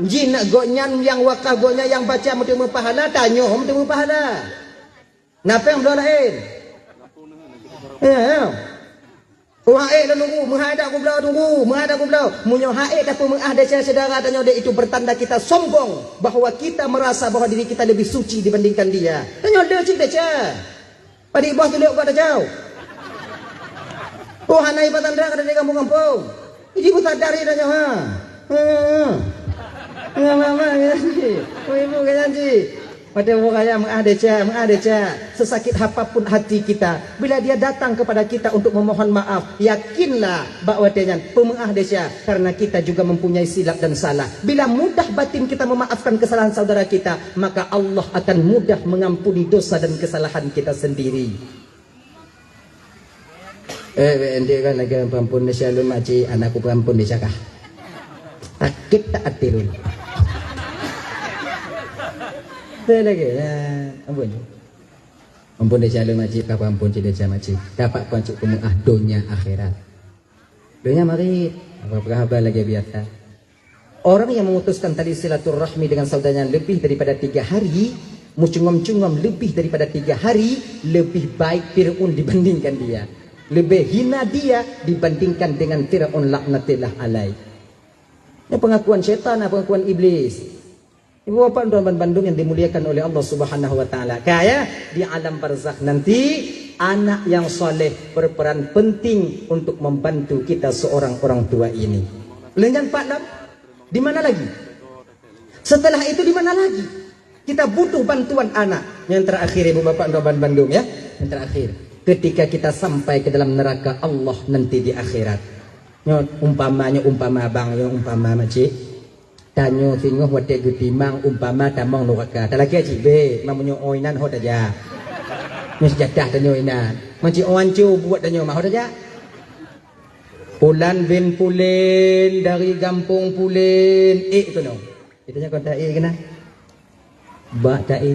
Jin nak goknyan yang wakaf goknya yang baca mesti pahala. Tanya mesti pahala. Napa yang belum lain? Ya. Orang dah nunggu. Menghadap aku belau tunggu. Menghadap aku belau. Munyo haid apa menghadap saudara tanya dia itu bertanda kita sombong. Bahawa kita merasa bahawa diri kita lebih suci dibandingkan dia. Tanya dia cik dia. Pada ibah tu lihat kau dah jauh. Oh hanai patandra kada di kampung-kampung. Ibu sadari dah ha. Mama ya sih. Oh ibu kaya sih. Pada kaya mengadeca. Sesakit apapun hati kita, bila dia datang kepada kita untuk memohon maaf, yakinlah bahwa dia pemengadeca karena kita juga mempunyai silap dan salah. Bila mudah batin kita memaafkan kesalahan saudara kita, maka Allah akan mudah mengampuni dosa dan kesalahan kita sendiri. Ente kan lagi perampun dia selalu makcik, anakku perampun dia cakap. Sakit tak hati dulu. Saya lagi, ampun dia selalu makcik, apa ampun dia cakap makcik. Dapat kuancik pemuah dunia akhirat. Dunia mari, apa-apa lagi biasa. Orang yang memutuskan tali silaturahmi dengan saudaranya lebih daripada 3 hari, mucungom-cungom lebih daripada 3 hari, lebih baik Fir'aun dibandingkan dia. Lebih hina dia dibandingkan dengan Fir'aun laknatillah alaih. Ini pengakuan syaitan, pengakuan iblis. Ibu bapak dan Bandung yang dimuliakan oleh Allah Subhanahu wa taala. Kaya di alam barzakh nanti anak yang soleh berperan penting untuk membantu kita seorang orang tua ini. Lengan Pak Lam, di mana lagi? Setelah itu di mana lagi? Kita butuh bantuan anak. Yang terakhir ibu bapak dan Bandung ya. Yang terakhir, ketika kita sampai ke dalam neraka Allah nanti di akhirat. Umpama bang, umpama macik. Tanyo singoh wate gutimang umpama tamong neraka. Tak lagi cik be, mamunyo oinan hot aja. Ni sejadah tanyo inan. Macik oancu buat tanyo mah hot aja. Pulan bin Pulin dari Gampung Pulin. Tu no. Kitanya kon tak kena. Ba tak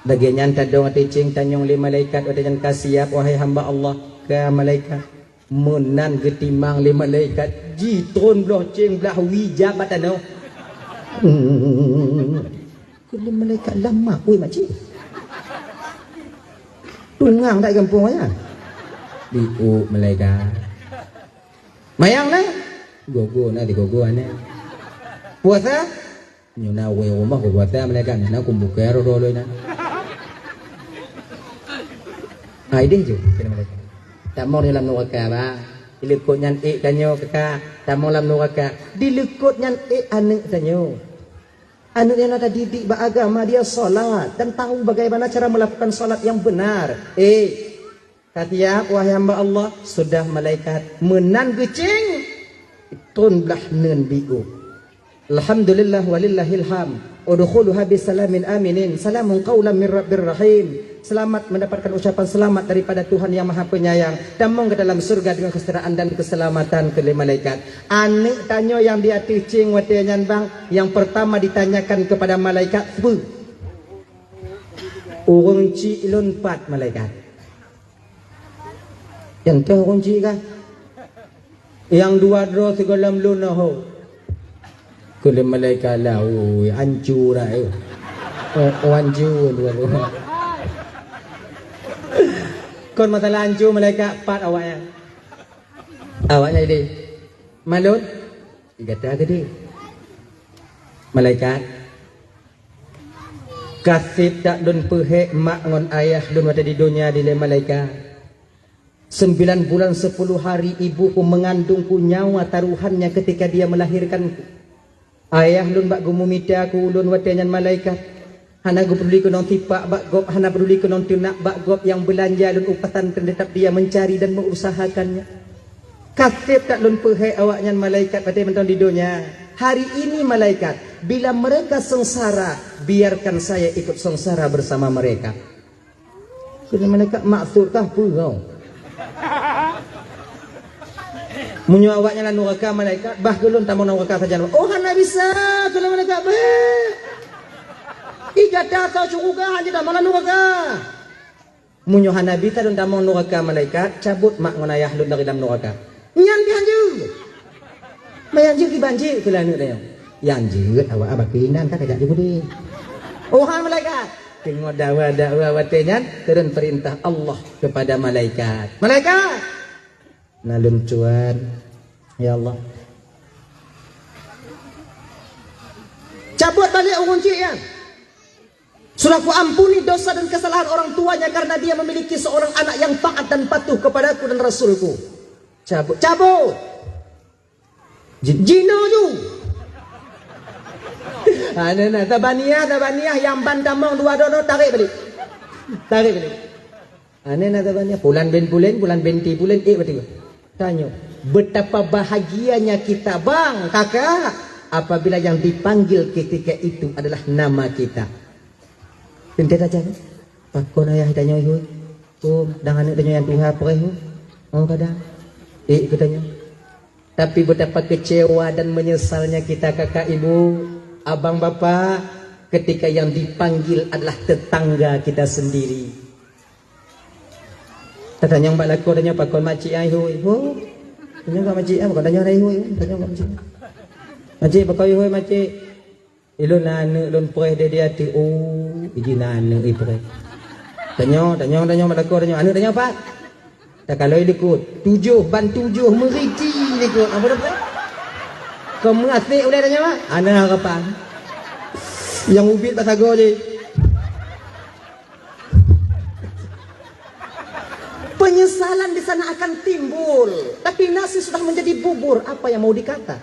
bagian tadong ticing tanyong 5 malaikat wadajan kasiap wahai hamba Allah ke malaikat menan getimang 5 malaikat jitron belah cing belah wijab batano. Kuli malaikat lama oi makcik. Tungang tak kampung aja. Diu malaikat. Mayang lah. Gogo na di gogo ane. Puasa? Nyuna we rumah ko puasa malaikat na kumbuka ro na. Ai je kena malaikat. Tak mau dalam neraka ba. Dilekut nyan tanyo kakak, tak mau dalam neraka. Dilekut nyan anak tanyo. Anak yang ada didik beragama, dia solat dan tahu bagaimana cara melakukan solat yang benar. Kata wahai hamba Allah, sudah malaikat menan gecing tun belah nen biu. Alhamdulillah walillahil ham. Udkhuluha bisalamin aminin. Salamun qaulan min rabbir rahim. Selamat mendapatkan ucapan selamat daripada Tuhan yang Maha Penyayang. Damong ke dalam surga dengan kesejahteraan dan keselamatan ke malaikat. Anak tanya yang dia teaching watianyan bang. Yang pertama ditanyakan kepada malaikat. Urung ci ilun 4 malaikat. Yang tu urung ci kah? Yang 2 dro segolam lunaho. Kule malaikat lah. Hancur lah. Hancur dua. Kon masalah hancur malaikat 4 awaknya. Awaknya ini malut kata gede. Malaikat kasih tak dun pehek mak ngon ayah dun ada di dunia di malaikat. 9 bulan 10 hari ibuku mengandungku nyawa taruhannya ketika dia melahirkanku. Ayah lun bak gumumita aku ulun watanyan malaikat. Hana gu peduli ke non tipak bak gop, hana peduli ke non tunak bak gop yang belanja dan upatan terdetak dia mencari dan mengusahakannya. Kasih tak lun pehek awaknya malaikat pada menton di dunia. Hari ini malaikat, bila mereka sengsara, biarkan saya ikut sengsara bersama mereka. Jadi malaikat maksudkah pengau? Munyo awaknya lah neraka malaikat, bah gelun tamu neraka saja. Oh hana bisa kalau malaikat bah. Ijadah atau syurga hanya dah malah neraka. Munyo hanabi ta dan damong neraka malaikat cabut mak ngonayah lun dari dalam neraka. Nyan bihanju. Mayanju ki banjir kelanu dia. Yanju awak abakinan tak kajak jebudi. Oh han malaikat. Tengok dawa watenyan turun perintah Allah kepada malaikat. Malaikat. Nalun cuan. Ya Allah. Cabut balik urun cik ya. Sudah ku ampuni dosa dan kesalahan orang tuanya karena dia memiliki seorang anak yang taat dan patuh kepadaku dan Rasulku. cabut. Jino tu. Tabaniyah yang ban damang dua dono tarik balik. Tabaniyah bulan benti bulan betul. Tanya, betapa bahagianya kita bang, kakak, apabila yang dipanggil ketika itu adalah nama kita. Pintar aja. Pakon ayah tanya itu. Dengan tanya yang Tuhan perih. Kadang. Katanya. Tapi betapa kecewa dan menyesalnya kita kakak ibu, abang bapak, ketika yang dipanggil adalah tetangga kita sendiri. Tanya mbak laku, tanya pakon makcik ayu. Tanya mbak makcik apa? Tanya ayu. Tanya mbak makcik. Makcik pakon ayu makcik. Ilun nane ilun perih dia hati. Iji nane perih. Tanya mbak laku, tanya anu tanya apa? Tak kalau ikut 7 meriki ikut apa dah? Kau mengatik boleh tanya mak? Ana harapan. Yang ubit basago je. Penyesalan di sana akan timbul, tapi nasi sudah menjadi bubur. Apa yang mau dikata?